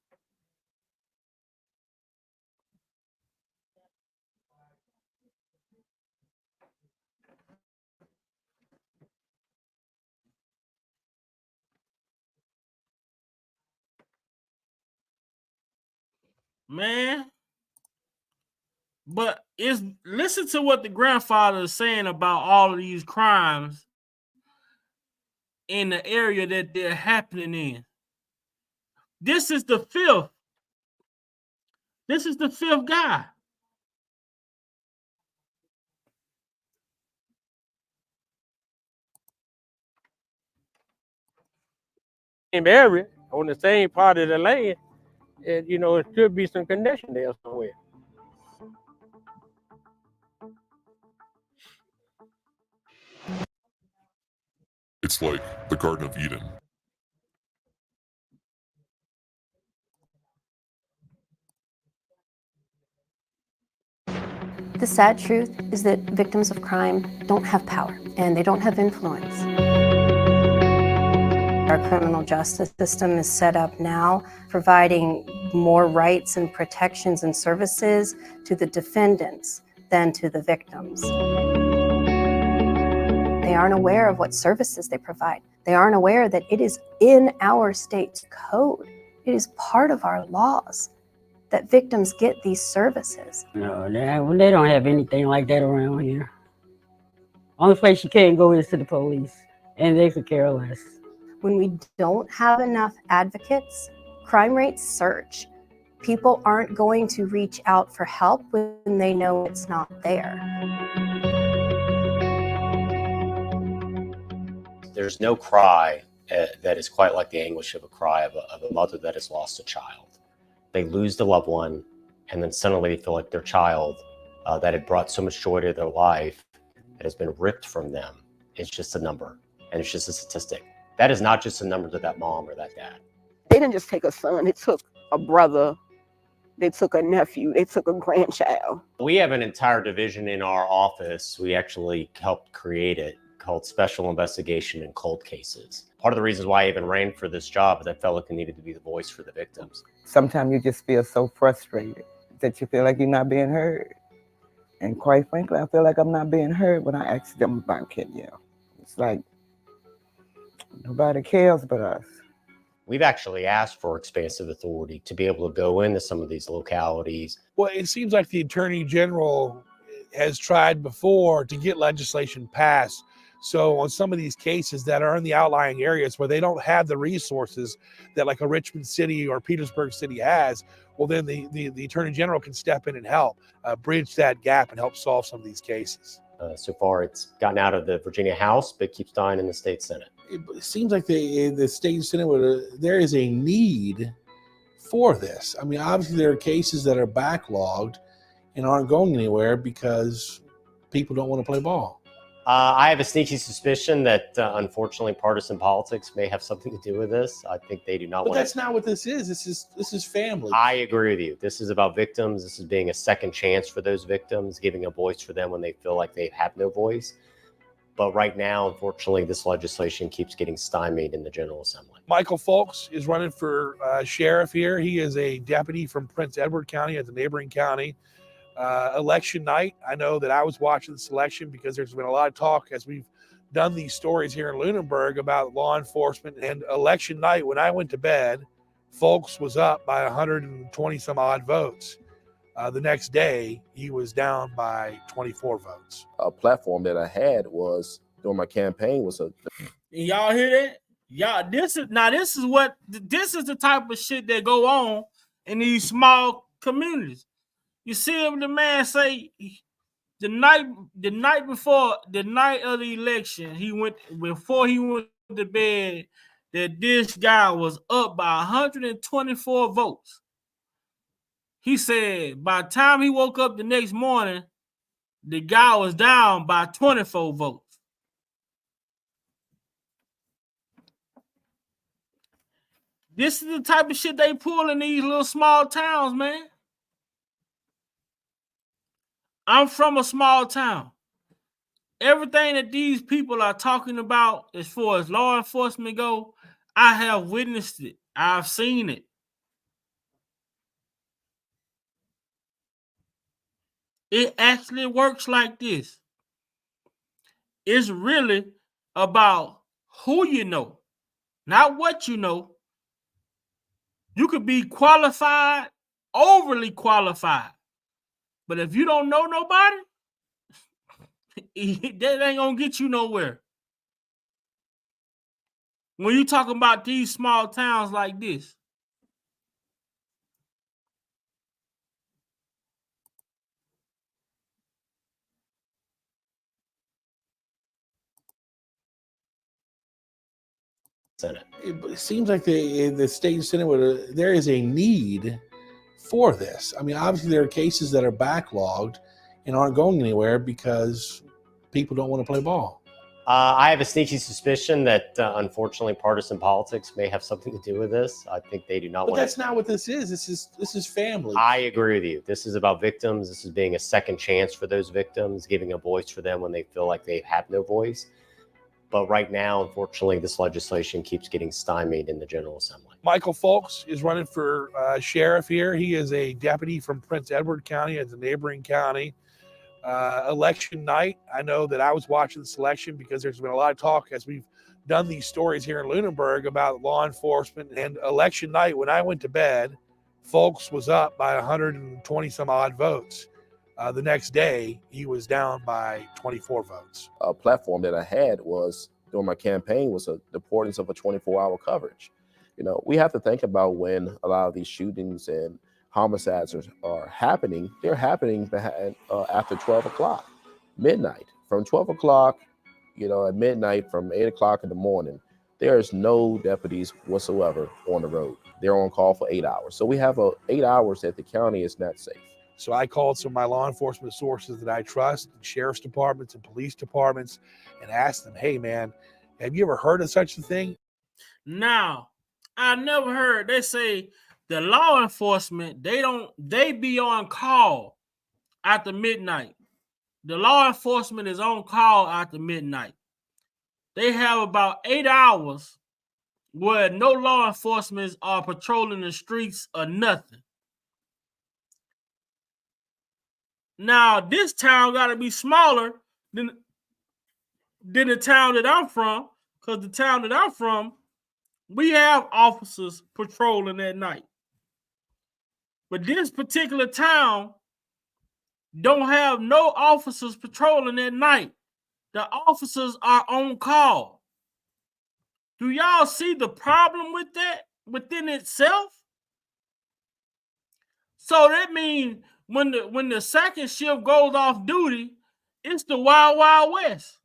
Man. But listen to what the grandfather is saying about all of these crimes in the area that they're happening in. This is the fifth. This is the fifth guy. Same area, on the same part of the land, and you know, it should be some connection there somewhere. It's like the Garden of Eden. The sad truth is that victims of crime don't have power and they don't have influence. Our criminal justice system is set up now providing more rights and protections and services to the defendants than to the victims. They aren't aware of what services they provide. They aren't aware that it is in our state's code. It is part of our laws that victims get these services. No, they don't have anything like that around here. Only place you can't go is to the police, and they could care less. When we don't have enough advocates, crime rates surge. People aren't going to reach out for help when they know it's not there. There's no cry that is quite like the anguish of a cry of a mother that has lost a child. They lose the loved one, and then suddenly they feel like their child that had brought so much joy to their life that has been ripped from them. It's just a number, and it's just a statistic. That is not just a number to that mom or that dad. They didn't just take a son, they took a brother, they took a nephew, they took a grandchild. We have an entire division in our office. We actually helped create it, called Special Investigation and Cold Cases. Part of the reasons why I even ran for this job is I felt like I needed to be the voice for the victims. Sometimes you just feel so frustrated that you feel like you're not being heard. And quite frankly, I feel like I'm not being heard when I ask them about Kenyelle. It's like, nobody cares but us. We've actually asked for expansive authority to be able to go into some of these localities. Well, it seems like the Attorney General has tried before to get legislation passed. So on some of these cases that are in the outlying areas where they don't have the resources that like a Richmond City or Petersburg City has, well, then the Attorney General can step in and help bridge that gap and help solve some of these cases. So far, it's gotten out of the Virginia House, but keeps dying in the state Senate. It seems like the state Senate, there is a need for this. I mean, obviously there are cases that are backlogged and aren't going anywhere because people don't want to play ball. I have a sneaky suspicion that, unfortunately, partisan politics may have something to do with this. I think they do not want. But that's not what this is. This is family. I agree with you. This is about victims. This is being a second chance for those victims, giving a voice for them when they feel like they have no voice. But right now, unfortunately, this legislation keeps getting stymied in the General Assembly. Michael Folks is running for sheriff here. He is a deputy from Prince Edward County at the neighboring county. Election night, I know that I was watching this election because there's been a lot of talk as we've done these stories here in Lunenburg about law enforcement. And election night, when I went to bed, Folks was up by 120 some odd votes. The next day, he was down by 24 votes. A platform that I had was during my campaign was a. Y'all hear that? Y'all, this is the type of shit that go on in these small communities. You see him, the man say the night before the night of the election, before he went to bed, that this guy was up by 124 votes. He said by the time he woke up the next morning, the guy was down by 24 votes. This is the type of shit they pull in these little small towns, man. I'm from a small town. Everything that these people are talking about as far as law enforcement go, I have witnessed it. I've seen it. It actually works like this. It's really about who you know, not what you know. You could be qualified, overly qualified. But if you don't know nobody, that ain't gonna get you nowhere. When you talking about these small towns like this. Senate. It seems like the state Senate, there is a need for this. I mean, obviously there are cases that are backlogged and aren't going anywhere because people don't want to play ball. I have a sneaky suspicion that, unfortunately, partisan politics may have something to do with this. I think they do not want. But that's not what this is. This is family. I agree with you. This is about victims. This is being a second chance for those victims, giving a voice for them when they feel like they have no voice. But right now, unfortunately, this legislation keeps getting stymied in the General Assembly. Michael Folks is running for sheriff here. He is a deputy from Prince Edward County as a neighboring county. Election night, I know that I was watching this election because there's been a lot of talk as we've done these stories here in Lunenburg about law enforcement. And election night, when I went to bed, Folks was up by 120 some odd votes. The next day, he was down by 24 votes. A platform that I had was during my campaign was the importance of a 24-hour coverage. You know, we have to think about when a lot of these shootings and homicides are happening. They're happening after 12 o'clock, midnight. From 12 o'clock, you know, at midnight, from 8 o'clock in the morning, there is no deputies whatsoever on the road. They're on call for 8 hours. So we have 8 hours that the county is not safe. So I called some of my law enforcement sources that I trust, sheriff's departments and police departments, and asked them, hey, man, have you ever heard of such a thing? Now, I never heard. They say the law enforcement, they be on call after midnight. The law enforcement is on call after midnight. They have about 8 hours where no law enforcement are patrolling the streets or nothing. Now, this town got to be smaller than the town that I'm from, because the town that I'm from, we have officers patrolling at night. But this particular town don't have no officers patrolling at night. The officers are on call. Do y'all see the problem with that within itself? So that means when the second shift goes off duty, it's the Wild Wild West.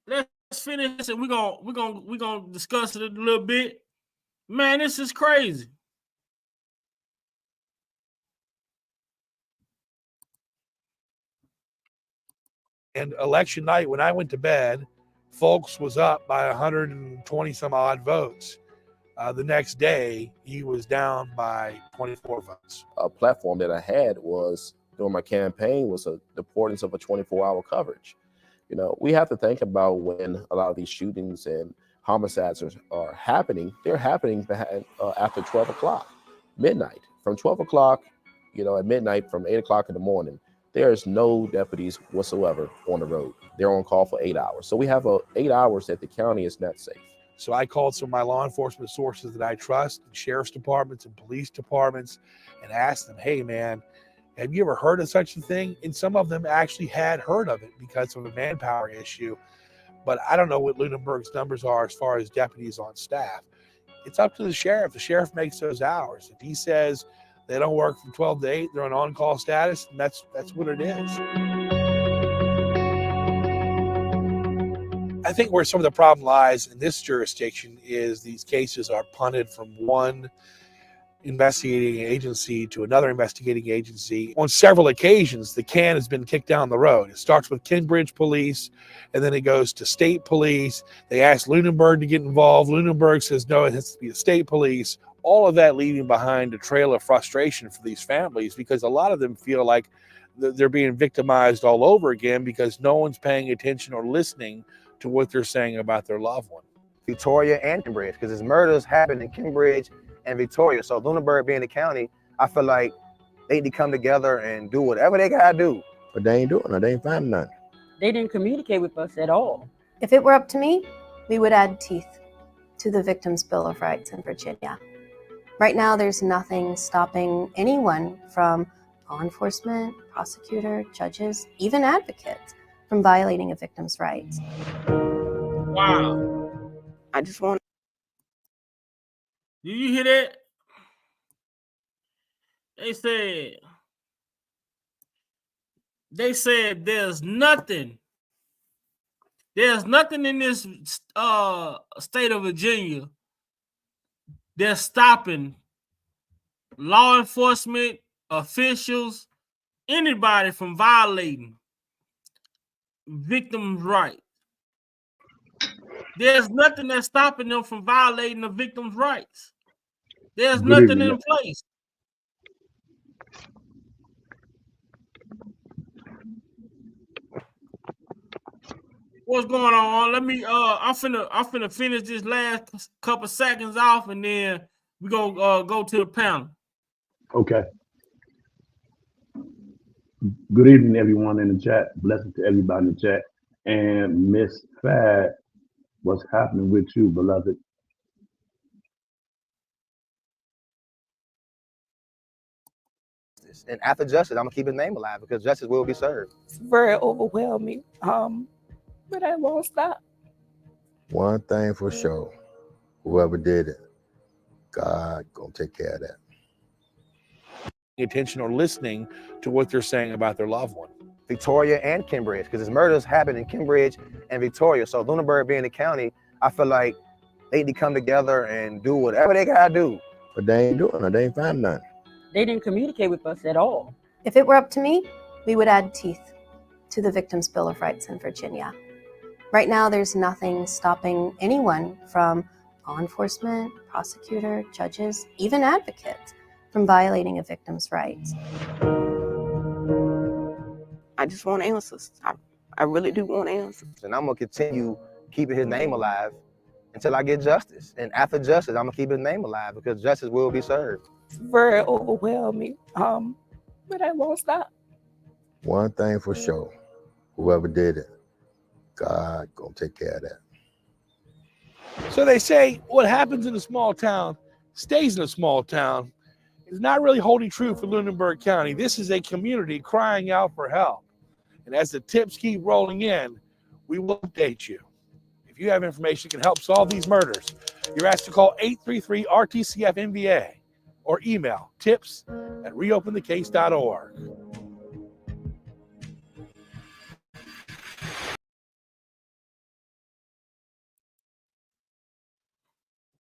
Let's finish and we're gonna discuss it a little bit. Man, this is crazy. And election night, when I went to bed, Folks was up by 120 some odd votes. The next day, he was down by 24 votes. A platform that I had was during my campaign was the importance of a 24-hour coverage. You know, we have to think about when a lot of these shootings and homicides are happening. They're happening after 12 o'clock, midnight. From 12 o'clock, you know, at midnight, from 8 o'clock in the morning, there is no deputies whatsoever on the road. They're on call for 8 hours. So we have 8 hours that the county is not safe. So I called some of my law enforcement sources that I trust, sheriff's departments and police departments, and asked them, hey, man, have you ever heard of such a thing? And some of them actually had heard of it because of a manpower issue. But I don't know what Lunenburg's numbers are as far as deputies on staff. It's up to the sheriff. The sheriff makes those hours. If he says they don't work from 12 to 8, they're on on-call status, and that's what it is. I think where some of the problem lies in this jurisdiction is these cases are punted from one investigating agency to another investigating agency. On several occasions, the can has been kicked down the road. It starts with Cambridge Police, and then it goes to state police. They ask Lunenburg to get involved. Lunenburg says, no, it has to be the state police. All of that leaving behind a trail of frustration for these families because a lot of them feel like they're being victimized all over again because no one's paying attention or listening to what they're saying about their loved one. Victoria and Cambridge, because his murders happened in Cambridge and Victoria. So Lunenburg being the county, I feel like they need to come together and do whatever they gotta do. But they ain't doing it. They ain't finding nothing. They didn't communicate with us at all. If it were up to me, we would add teeth to the Victims' Bill of Rights in Virginia. Right now, there's nothing stopping anyone from law enforcement, prosecutor, judges, even advocates from violating a victim's rights. Wow. I just want. Do you hear that? They said there's nothing in this state of Virginia that's stopping law enforcement officials, anybody from violating victims' rights. There's nothing that's stopping them from violating the victim's rights. There's nothing in place. What's going on? Let me I'm finna finish this last couple seconds off, and then we gonna go to the panel. Okay. Good evening, everyone in the chat. Blessings to everybody in the chat. And Miss Fad, what's happening with you, beloved? And after justice, I'm gonna keep his name alive because justice will be served. It's very overwhelming, but I won't stop. One thing for sure, whoever did it, God gonna take care of that. Attention or listening to what they're saying about their loved one. Victoria and Cambridge, because his murders happened in Cambridge and Victoria. So Lunenburg being the county, I feel like they need to come together and do whatever they gotta do. But they ain't doing it. They ain't found nothing. They didn't communicate with us at all. If it were up to me, we would add teeth to the Victims' Bill of Rights in Virginia. Right now, there's nothing stopping anyone from law enforcement, prosecutor, judges, even advocates from violating a victim's rights. I just want answers. I really do want answers. And I'm gonna continue keeping his name alive until I get justice. And after justice, I'm gonna keep his name alive because justice will be served. It's very overwhelming, but I won't stop. One thing for sure, whoever did it, God gonna take care of that. So they say what happens in a small town stays in a small town is not really holding true for Lunenburg County. This is a community crying out for help. And as the tips keep rolling in, we will update you. If you have information that can help solve these murders, you're asked to call 833-RTCF-MVA or email tips@reopenthecase.org.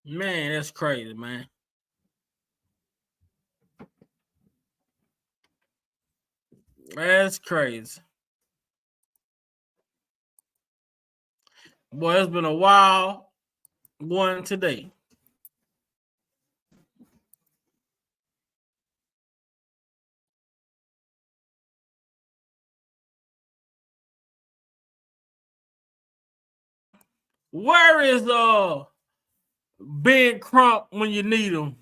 Man, that's crazy, man. That's crazy. Boy, it's been a while one today. Where is Ben Crump when you need him?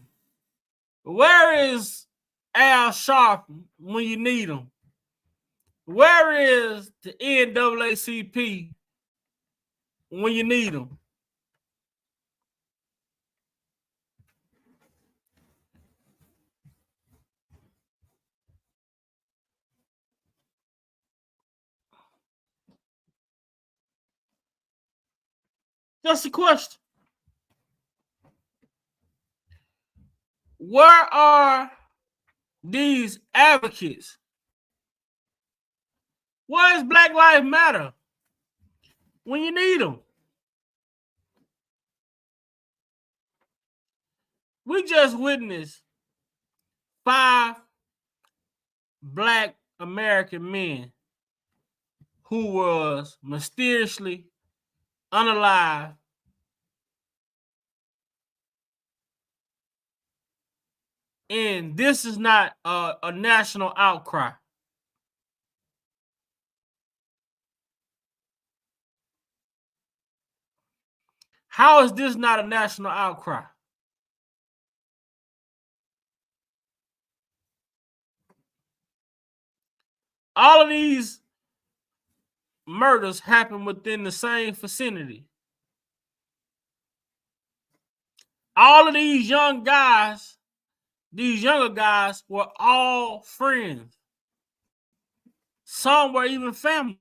Where is Al Sharpton when you need him? Where is the NAACP when you need him? Just a question. Where are these advocates? Where is Black Lives Matter when you need them? We just witnessed 5 Black American men who was mysteriously unalive and this is not a national outcry. How is this not a national outcry? All of these murders happen within the same vicinity. All of these young guys, these younger guys were all friends. Some were even family.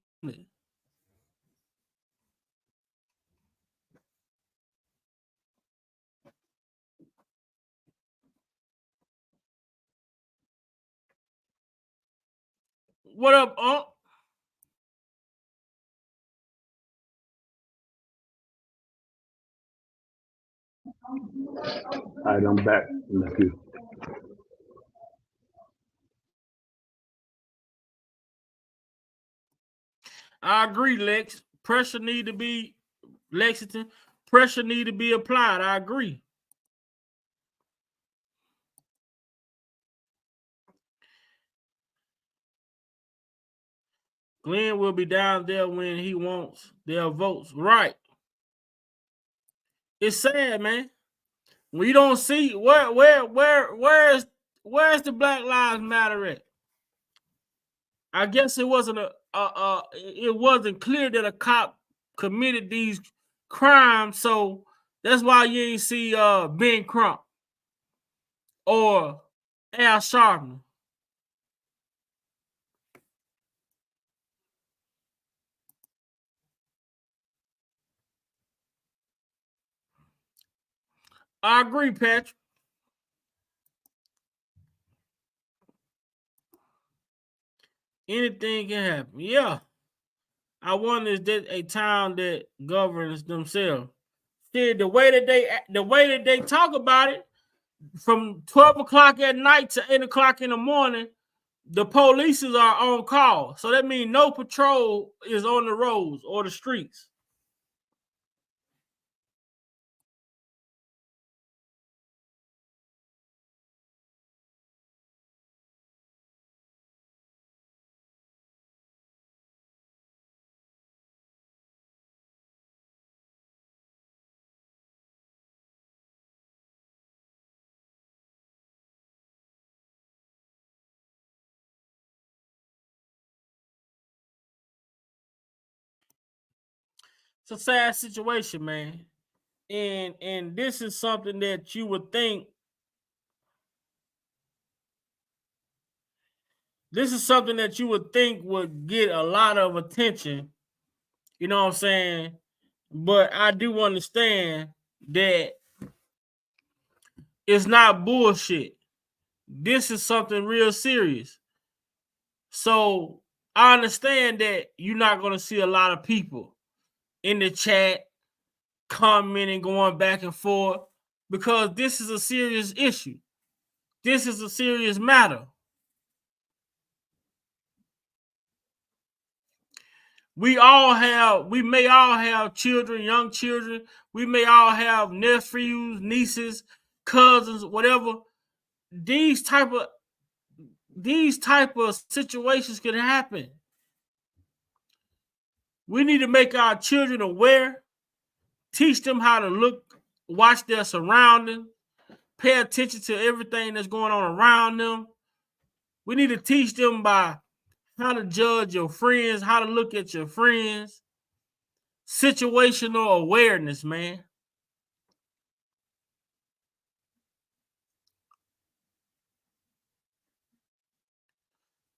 What up, Unc? All right, I'm back. Thank you. I agree, Lex. Pressure need to be, Lexington, pressure need to be applied. I agree. Glenn will be down there when he wants their votes. Right. It's sad, man. We don't see where's the Black Lives Matter at? I guess it wasn't it wasn't clear that a cop committed these crimes, so that's why you ain't see Ben Crump or Al Sharpton. I agree, Patrick. Anything can happen. Yeah. I wonder is that a town that governs themselves. See, the way that they talk about it, from 12 o'clock at night to 8 o'clock in the morning, the police are on call. So that means no patrol is on the roads or the streets. It's a sad situation, man. And this is something that you would think would get a lot of attention. You know what I'm saying? But I do understand that it's not bullshit. This is something real serious. So I understand that you're not going to see a lot of people in the chat commenting, going back and forth, because this is a serious issue. This is a serious matter. We may all have children, young children. We may all have nephews, nieces, cousins, whatever. These type of situations can happen. We need to make our children aware, teach them how to look, watch their surroundings, pay attention to everything that's going on around them. We need to teach them by how to judge your friends, how to look at your friends. Situational awareness, man.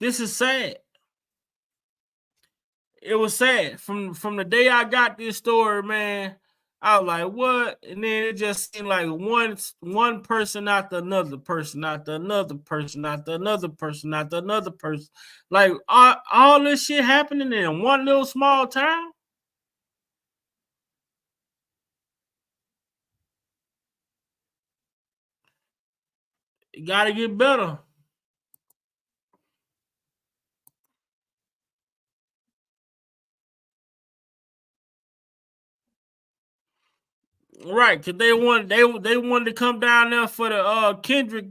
This is sad. It was sad. From the day I got this story, man, I was like, what? And then it just seemed like one person after another person, after another person, after another person, after another person. Like all this shit happening in one little small town. You gotta get better. Right, because they wanted to come down there for the Kendrick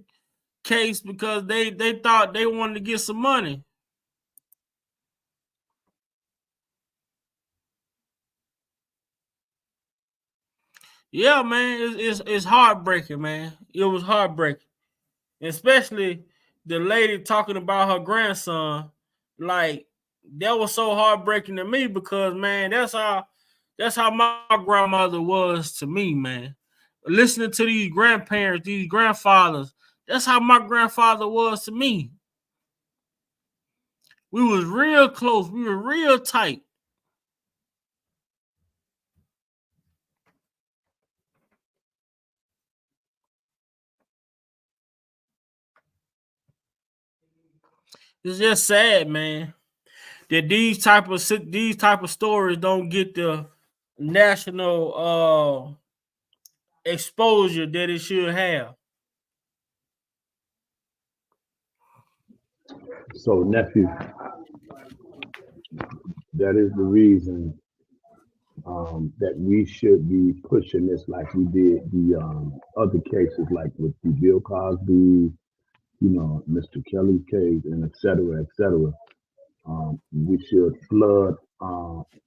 case because they thought they wanted to get some money. Yeah, man, it's heartbreaking, man. It was heartbreaking, especially the lady talking about her grandson. Like that was so heartbreaking to me because, man, that's how my grandmother was to me, man. Listening to these grandparents, these grandfathers, that's how my grandfather was to me. We was real close. We were real tight. It's just sad, man, that these type of stories don't get the national exposure that it should have. So, nephew, that is the reason that we should be pushing this like we did the other cases, like with the Bill Cosby, Mr. Kelly's case, and et cetera, et cetera. We should flood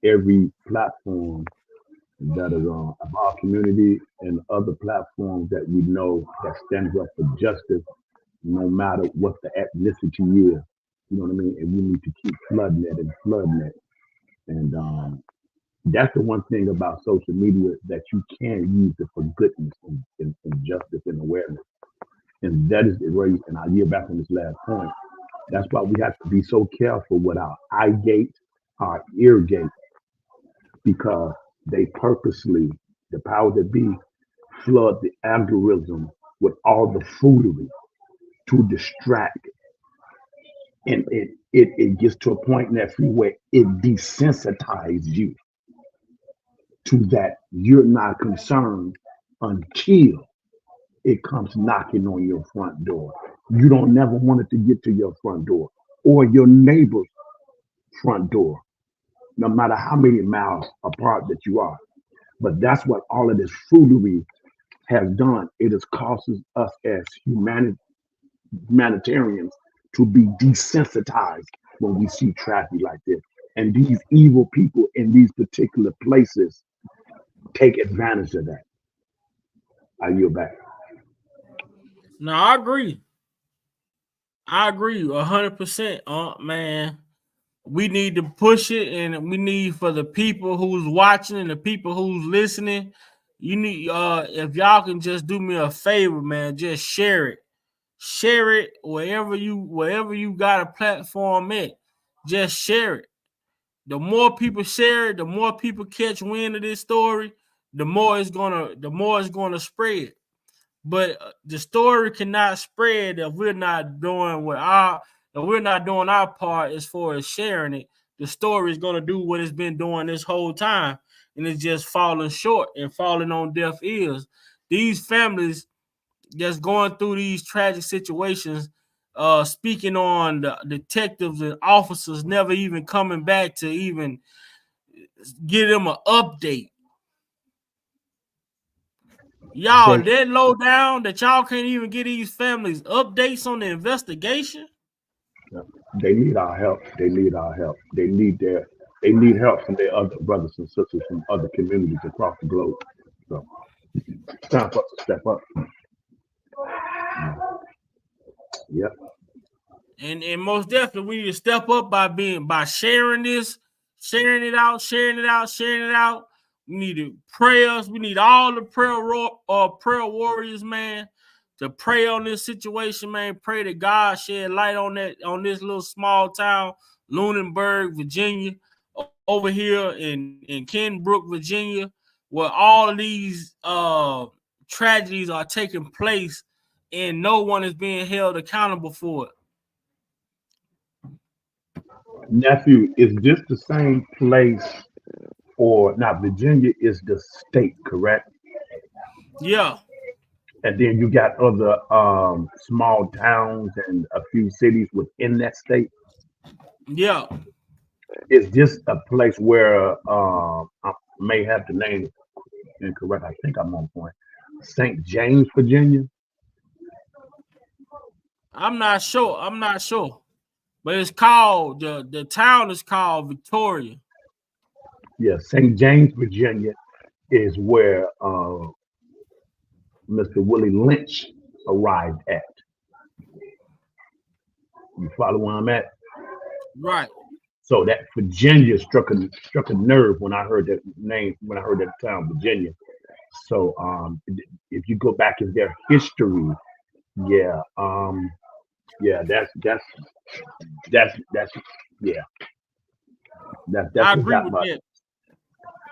every platform that is of our community and other platforms that we know that stands up for justice, no matter what the ethnicity is. You know what I mean? And we need to keep flooding it and flooding it. And that's the one thing about social media that you can use it for goodness and justice and awareness. And that is the way, and I'll yield back on this last point. That's why we have to be so careful with our eye gate, our ear gate, because they purposely, the power that be, flood the algorithm with all the foolery to distract. And it gets to a point in that freeway, it desensitizes you to that you're not concerned until it comes knocking on your front door. You don't never want it to get to your front door or your neighbor's front door, no matter how many miles apart that you are. But that's what all of this foolery has done. It has causes us as humanitarians to be desensitized when we see traffic like this. And these evil people in these particular places take advantage of that. I yield back. No, I agree. I agree 100%. Man, we need to push it, and we need for the people who's watching and the people who's listening. You need if y'all can just do me a favor, man, just share it. Share it wherever you got a platform at. Just share it. The more people share it, the more people catch wind of this story, the more it's gonna spread. But the story cannot spread if we're not doing our part as far as sharing it. The story is gonna do what it's been doing this whole time, and it's just falling short and falling on deaf ears. These families that's going through these tragic situations, speaking on the detectives and officers never even coming back to even give them an update. Y'all They, that low down that y'all can't even get these families updates on the investigation. they need our help. They need our help. They need help from their other brothers and sisters from other communities across the globe. So it's time for us to step up. Yep. And most definitely we need to step up by sharing this, sharing it out. We need prayers. We need all the prayer warriors, man, to pray on this situation, man. Pray that God shed light on this little small town, Lunenburg, Virginia, over here in Kenbrook, Virginia, where all of these tragedies are taking place and no one is being held accountable for it. Nephew, is this the same place or not? Virginia is the state, correct? Yeah, And then you got other small towns and a few cities within that state. yeah. Is this a place where I may have the name incorrect? I think I'm on point. St. James, Virginia. I'm not sure. I'm not sure. But it's called the town is called Victoria. Yeah, St. James, Virginia is where Mr. Willie Lynch arrived at. You follow where I'm at? Right. So that Virginia struck a nerve when I heard that name, when I heard that town, Virginia. So if you go back in their history, yeah, yeah, that's yeah, that's I what agree got with my that.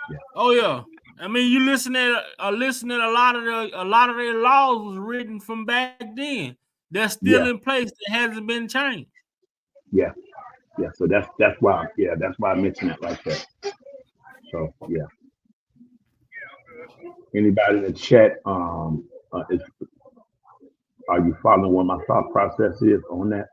yeah, Oh yeah. I mean, you listening a lot of their laws was written from back then. They're still yeah, in place. It hasn't been changed. yeah, yeah. So that's why I mentioned it like that. So yeah, anybody in the chat, are you following what my thought process is on that?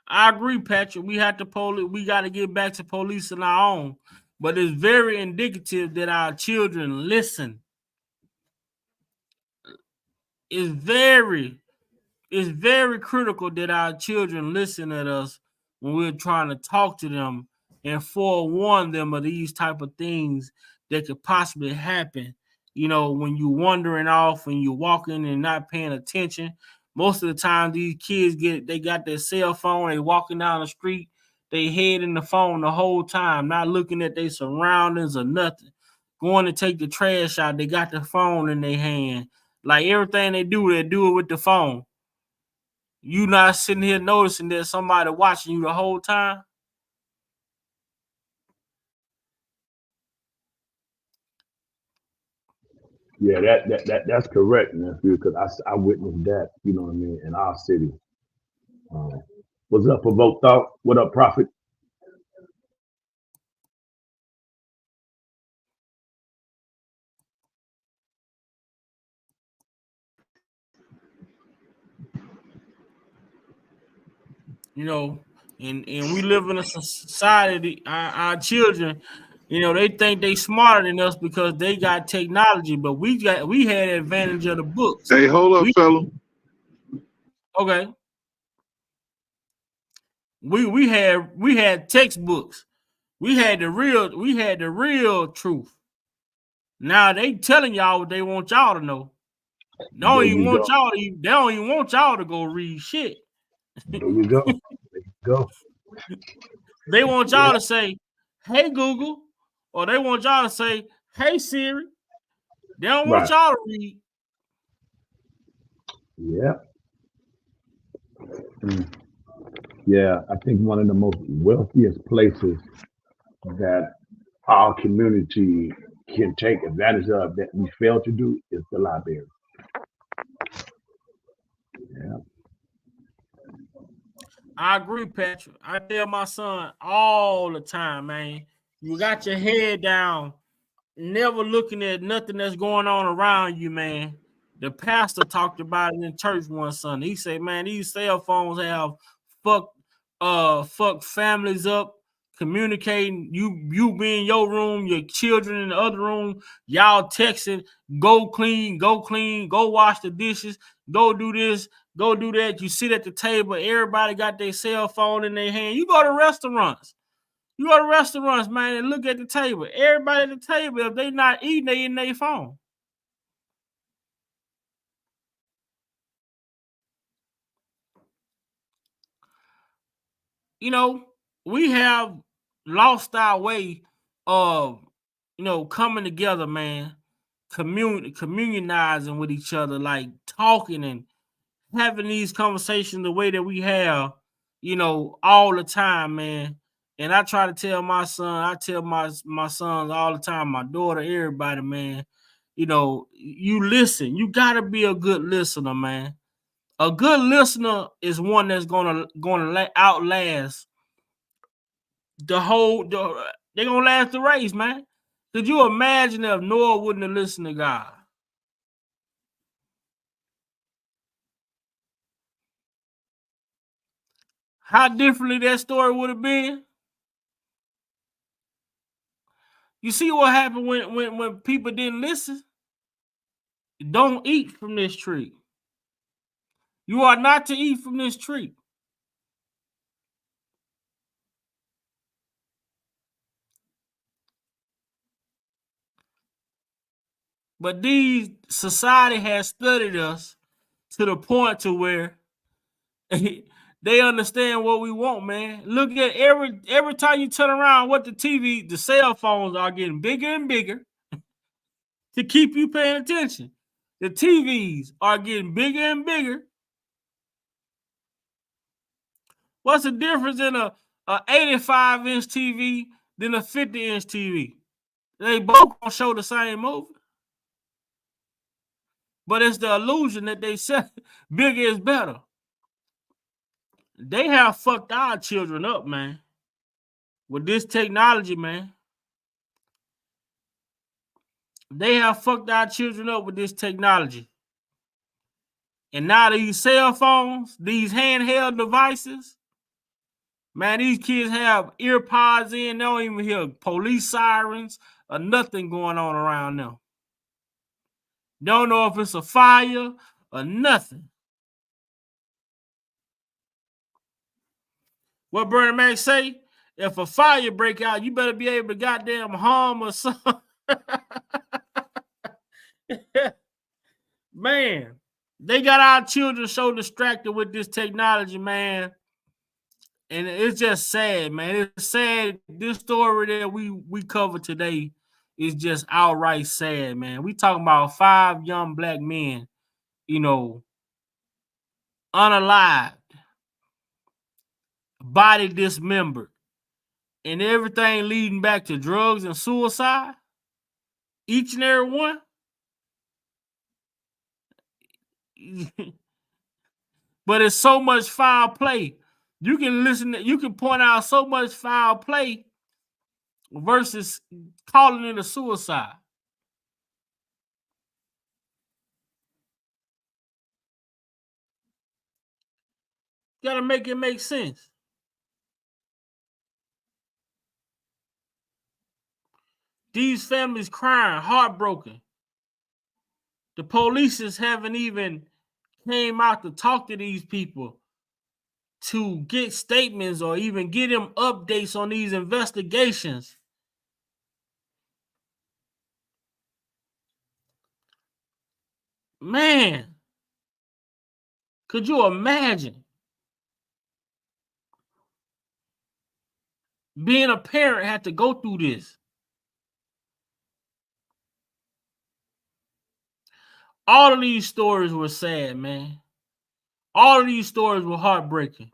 I agree, Patrick. We got to get back to policing our own. But it's very indicative that our children listen. It's very it's very critical that our children listen at us when we're trying to talk to them and forewarn them of these type of things that could possibly happen. When you're wandering off and you're walking and not paying attention. Most of the time, these kids they got their cell phone, they walking down the street, they head in the phone the whole time, not looking at their surroundings or nothing. Going to take the trash out, they got the phone in their hand. Like everything they do it with the phone. You not sitting here noticing that somebody watching you the whole time. Yeah, that's correct, nephew. Because I witnessed that. You know what I mean, in our city. What's up, Provoke Thought? What up, Prophet? And we live in a society. Our children, they think they smarter than us because they got technology, but we had advantage of the books. Hey, hold up, fella. Okay. We had textbooks. We had the real truth. Now they telling y'all what they want y'all to know. They don't There even you want go. y'all to go read shit. There you go. There you go. They want y'all Yeah. to say, "Hey Google," or they want y'all to say, "Hey Siri." They don't want Right. y'all to read. Yeah. Yeah. I think one of the most wealthiest places that our community can take advantage of that we fail to do is the library. Yeah. I agree, Patrick. I tell my son all the time, man, you got your head down, never looking at nothing that's going on around you, man. The pastor talked about it in church one Sunday. He said, man, these cell phones have fucked families up, communicating. You be in your room, your children in the other room, y'all texting, go clean, go wash the dishes, go do this, go do that. You sit at the table, everybody got their cell phone in their hand. You go to restaurants. Man, and look at the table. Everybody at the table, if they not eating, they in their phone. We have lost our way of, coming together, man, communionizing with each other, like talking and having these conversations the way that we have, all the time, man. And I try to tell my son, I tell my sons all the time, my daughter, everybody, man, you listen. You gotta be a good listener, man. A good listener is one that's gonna outlast they're gonna last the race, man. Could you imagine if Noah wouldn't have listened to God? How differently that story would have been? You see what happened when people didn't listen? Don't eat from this tree. You are not to eat from this tree. But these society has studied us to the point to where they understand what we want, man. Look at every time you turn around, what the cell phones are getting bigger and bigger to keep you paying attention. The TVs are getting bigger and bigger. What's the difference in a 85-inch TV than a 50-inch TV? They both gonna show the same movie. But it's the illusion that they said bigger is better. They have fucked our children up, man. With this technology, man. They have fucked our children up with this technology. And now these cell phones, these handheld devices, man, these kids have ear pods in. They don't even hear police sirens or nothing going on around them. Don't know if it's a fire or nothing. What Bernie Mac say? If a fire break out, you better be able to goddamn harm or something. Man, they got our children so distracted with this technology, man. And it's just sad, man. It's sad. This story that we cover today is just outright sad, man. We talking about 5 young black men, you know, unalived, body dismembered, and everything leading back to drugs and suicide. Each and every one. But it's so much foul play. You can point out so much foul play versus calling it a suicide. Gotta make it make sense. These families crying, heartbroken. The police haven't even came out to talk to these people to get statements or even get them updates on these investigations. Man, could you imagine being a parent had to go through this? All of these stories were sad, man. All of these stories were heartbreaking.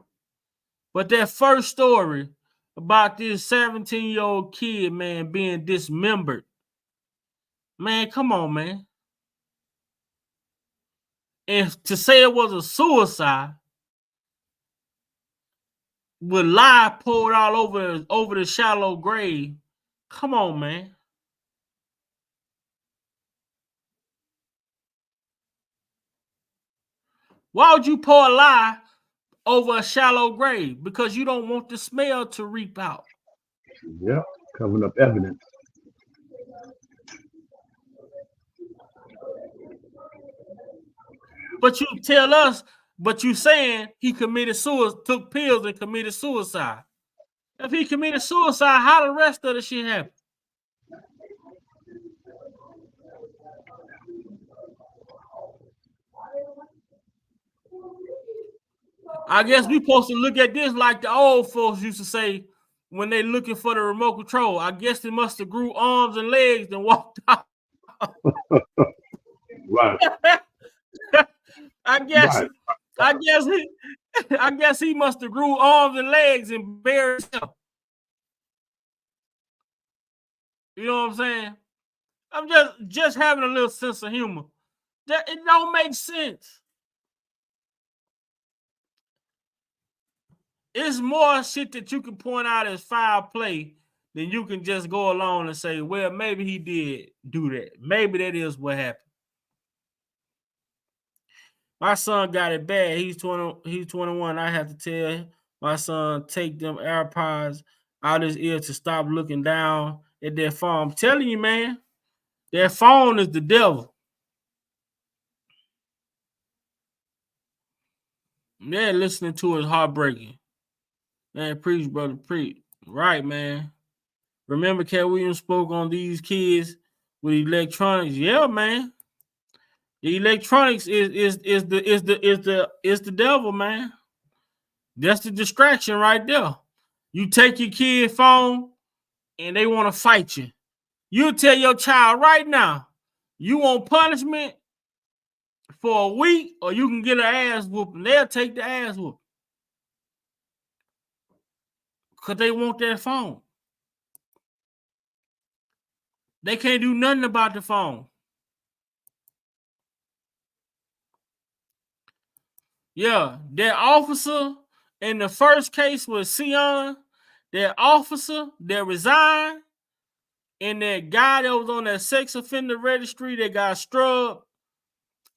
But that first story about this 17-year-old kid, man, being dismembered. Man, come on, man. And to say it was a suicide with lye poured all over the shallow grave. Come on, man. Why would you pour a lye over a shallow grave? Because you don't want the smell to reap out. Yep, covering up evidence. But you tell us, but you saying he committed suicide, took pills and committed suicide. If he committed suicide, how the rest of the shit happened? I guess we supposed to look at this like the old folks used to say when they looking for the remote control. I guess they must have grew arms and legs and walked out. Right. I guess he must have grew arms and legs and buried himself. You know what I'm saying? I'm just having a little sense of humor. It don't make sense. It's more shit that you can point out as foul play than you can just go along and say, well, maybe he did do that. Maybe that is what happened. My son got it bad. He's 21. I have to tell my son, take them AirPods out his ear to stop looking down at their phone. I'm telling you, man, their phone is the devil. Yeah, listening to it is heartbreaking. Man, preach, brother, preach. Right, man. Remember Cat Williams spoke on these kids with electronics. Yeah, man. The electronics is the devil, man. That's the distraction right there. You take your kid phone and they want to fight you. You tell your child right now, you want punishment for a week, or you can get an ass whooping. They'll take the ass whooping because they want that phone. They can't do nothing about the phone. Yeah, that officer in the first case with Sion, that officer that resigned, and that guy that was on that sex offender registry that got struck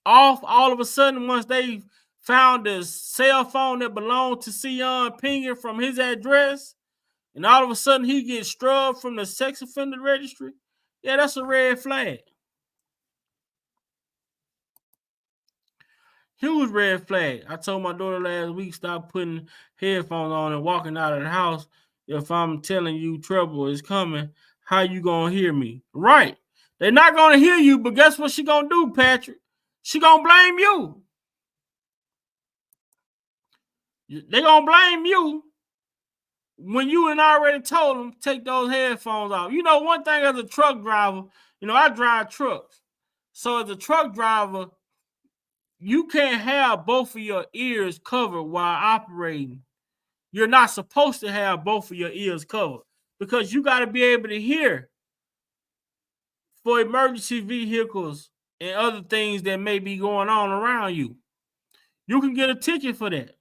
off all of a sudden once they found the cell phone that belonged to Sion pinging from his address, and all of a sudden he gets struck from the sex offender registry. Yeah, that's a red flag. Huge red flag. I told my daughter last week, stop putting headphones on and walking out of the house. If I'm telling you trouble is coming, how you gonna hear me? Right. They're not gonna hear you, but guess what she gonna do, Patrick? She gonna blame you. They gonna blame you when you and I already told them take those headphones off. You know, one thing as a truck driver, you know, I drive trucks. So as a truck driver, you can't have both of your ears covered while operating. You're not supposed to have both of your ears covered because you got to be able to hear for emergency vehicles and other things that may be going on around you. You can get a ticket for that.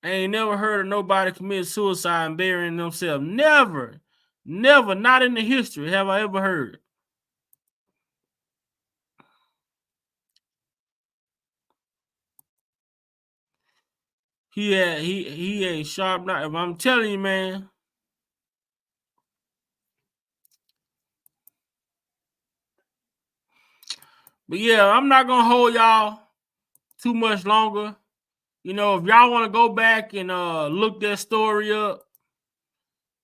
I ain't never heard of nobody commit suicide and burying themselves. Never, never, not in the history have I ever heard. He ain't sharp knife. I'm telling you, man. But yeah, I'm not gonna hold y'all too much longer. You know, if y'all want to go back and look that story up,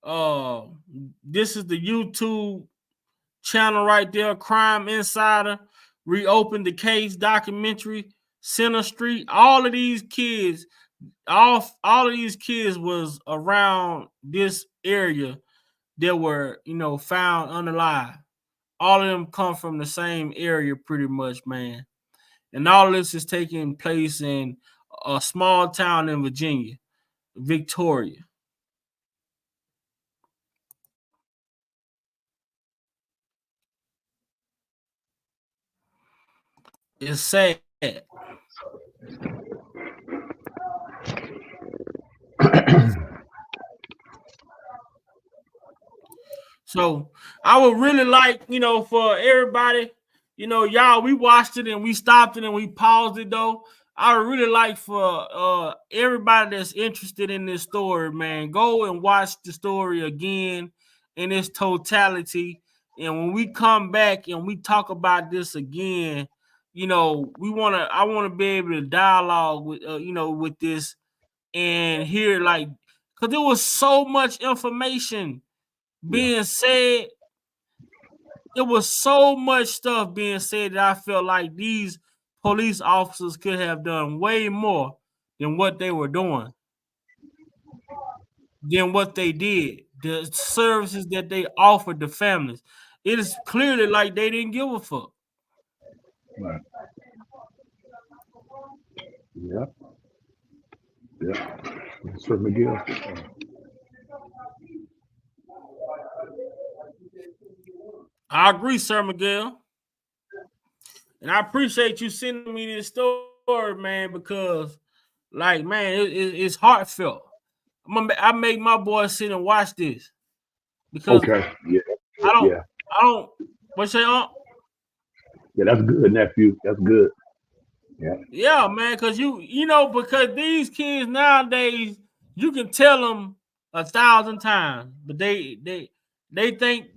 uh, this is the YouTube channel right there, Crime Insider, reopened the case documentary, Center Street. All of these kids, all of these kids was around this area that were, you know, found unalive. All of them come from the same area pretty much, man. And all of this is taking place in a small town in Virginia, Victoria. It's sad. So I would really like, you know, for everybody, you know, y'all, we watched it and we stopped it and we paused it though. I would really like for everybody that's interested in this story, man, go and watch the story again in its totality. And when we come back and we talk about this again, you know, I want to be able to dialogue with, you know, with this and hear like, because there was so much information being said. It was so much stuff being said that I felt like these police officers could have done way more than what they were doing, than what they did. The services that they offered the families. It is clearly like they didn't give a fuck. Right. Yeah. Yeah. Sir Miguel. I agree, Sir Miguel. And I appreciate you sending me this story, man, because, like, man, it's heartfelt. I make my boys sit and watch this because Okay. Yeah. I don't, Yeah. I don't. What say, Yeah. That's good, nephew. That's good. Yeah. Yeah, man, because you know, because these kids nowadays, you can tell them 1,000 times, but they think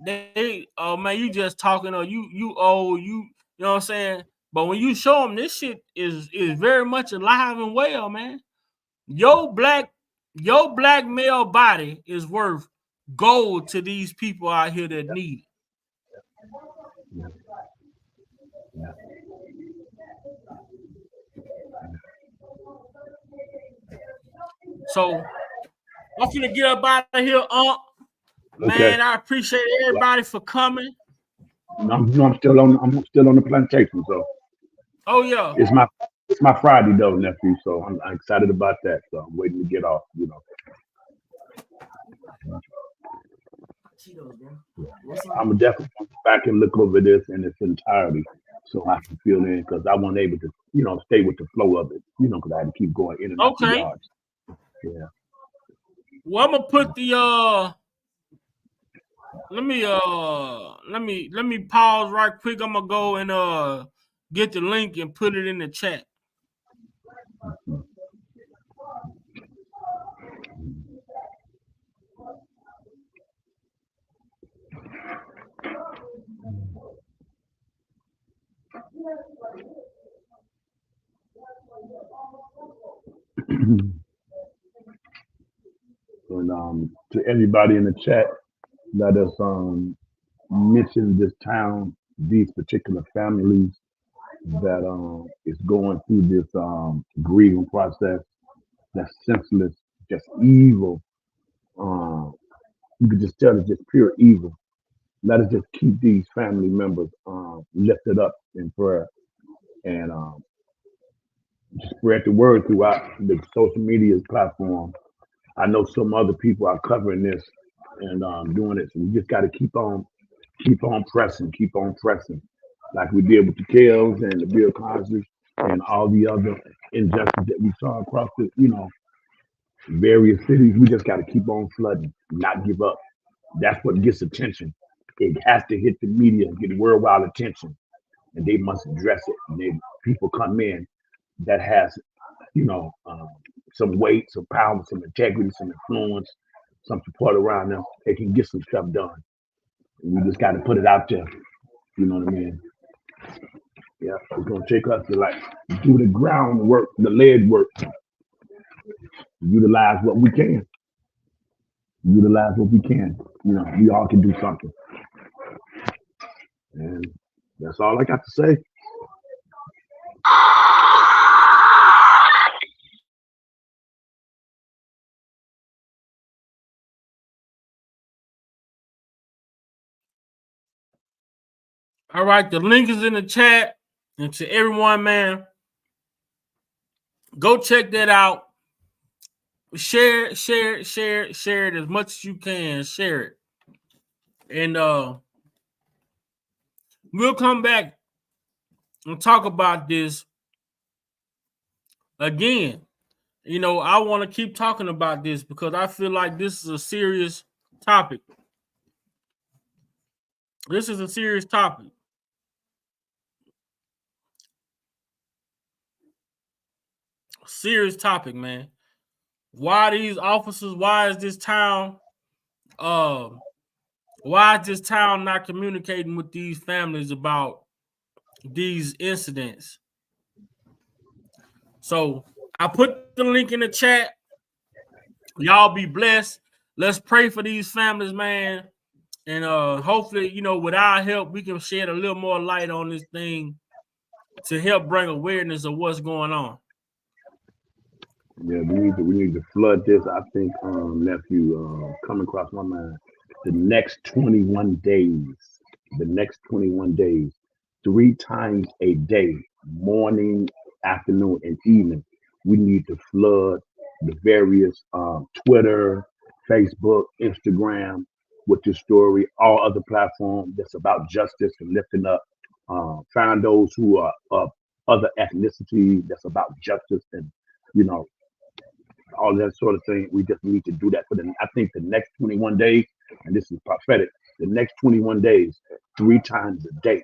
oh man, you just talking or you old, you know what I'm saying. But when you show them this shit is very much alive and well, man. Your black your black male body is worth gold to these people out here that need it. Yeah. So I'm finna get up out of here, Okay. Man, I appreciate everybody for coming. I'm still on. I'm still on the plantation. So Oh yeah. it's my it's my Friday though, nephew. So I'm excited about that. So I'm waiting to get off. You know. I'm gonna definitely go back and look over this in its entirety, so I can feel in because I wasn't able to, stay with the flow of it. Because I had to keep going in and out the Okay. yards. Yeah. Well, I'm gonna put the let me pause right quick. I'm gonna go and get the link and put it in the chat. And to everybody in the chat, let us mention this town, these particular families that is going through this grieving process. That's senseless, just evil. You could just tell it's just pure evil. Let us just keep these family members lifted up in prayer and just spread the word throughout the social media platform. I know some other people are covering this and doing it. So we just got to keep on pressing, like we did with the Kells and the Bill Cosby and all the other injustice that we saw across the, various cities. We just got to keep on flooding, not give up. That's what gets attention. It has to hit the media and get worldwide attention, and they must address it. And then people come in that has, some weight, some power, some integrity, some influence, some support around them. They can get some stuff done. And we just got to put it out there. You know what I mean? Yeah, it's gonna take us to do the groundwork, the lead work, utilize what we can. Utilize what we can. We all can do something. And that's all I got to say. All right, the link is in the chat. And to everyone, man, go check that out. Share it as much as you can. Share it. And we'll come back and talk about this again. I want to keep talking about this because I feel like this is a serious topic. This is a serious topic. Serious topic, man. Why these officers? Why is this town? Why is this town not communicating with these families about these incidents? So I put the link in the chat. Y'all be blessed. Let's pray for these families, man. And hopefully, with our help, we can shed a little more light on this thing to help bring awareness of what's going on. Yeah, we need to flood this. I think, nephew, coming across my mind, the next 21 days, 3 times a day, morning, afternoon, and evening, we need to flood the various Twitter, Facebook, Instagram with this story, all other platforms that's about justice and lifting up. Find those who are of other ethnicity that's about justice and, all that sort of thing. We just need to do that I think the next 21 days, and this is prophetic, the next 21 days, 3 times a day.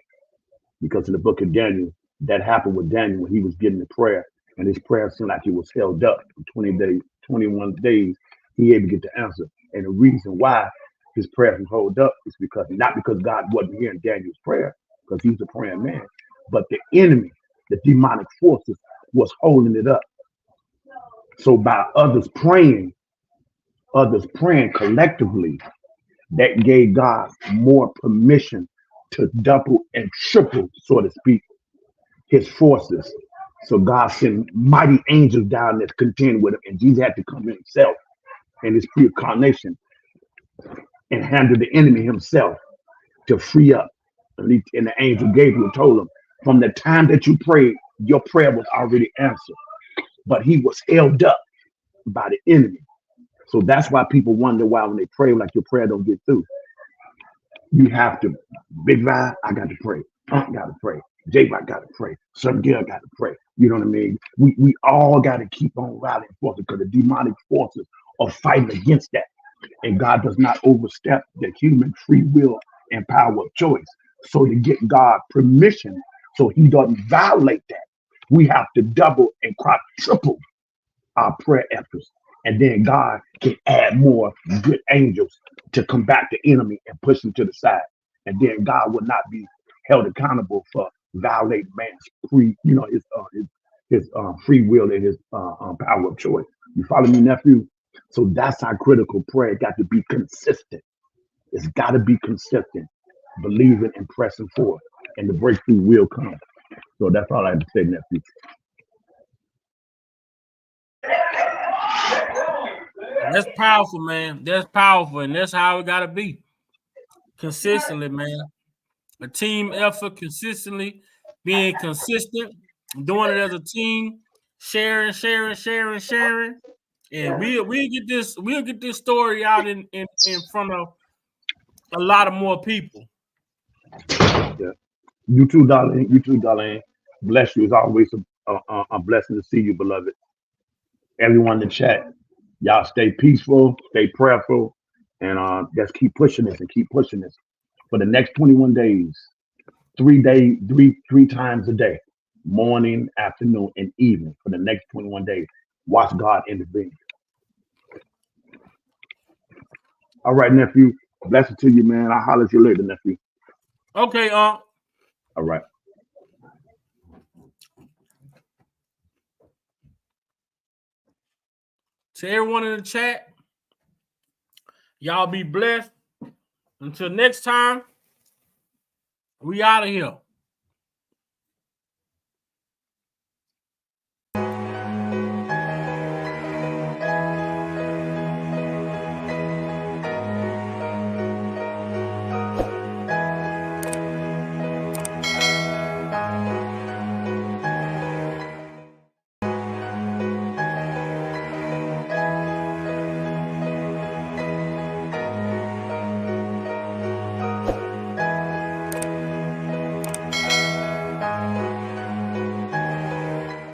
Because in the book of Daniel, that happened with Daniel when he was getting the prayer, and his prayer seemed like it was held up for 21 days, he able to get the answer. And the reason why his prayer was held up is not because God wasn't hearing Daniel's prayer, because he's a praying man, but the enemy, the demonic forces, was holding it up. So by others praying collectively, that gave God more permission to double and triple, so to speak, his forces. So God sent mighty angels down there to contend with him, and Jesus had to come himself in his pre-incarnation and handle the enemy himself to free up. And the angel Gabriel told him, from the time that you prayed, your prayer was already answered, but he was held up by the enemy. So that's why people wonder why when they pray, like your prayer don't get through. You have to, Big Vi, I got to pray. Punk got to pray. J-Rock got to pray. Some girl got to pray. You know what I mean? We all got to keep on rallying forces because the demonic forces are fighting against that. And God does not overstep the human free will and power of choice. So to get God permission so he doesn't violate that, we have to double and quadruple our prayer efforts. And then God can add more good angels to combat the enemy and push him to the side. And then God will not be held accountable for violating man's free, his free will and his power of choice. You follow me, nephew? So that's how critical prayer got to be consistent. It's got to be consistent, believing and pressing forward, and the breakthrough will come. So that's all I have to say, nephew. That's powerful, man. That's powerful, and that's how it gotta be. Consistently, man. A team effort, consistently being consistent, doing it as a team, sharing, and we'll get this story out in front of a lot of more people. Yeah. You too, darling. You too, darling. Bless you. It's always a blessing to see you, beloved. Everyone in the chat, y'all stay peaceful, stay prayerful, and just keep pushing this and keep pushing this for the next 21 days. 3 days, three times a day, morning, afternoon, and evening for the next 21 days. Watch God intervene. All right, nephew. Blessed to you, man. I'll holler at you later, nephew. Okay, All right. to everyone in the chat, y'all be blessed. Until next time, we out of here.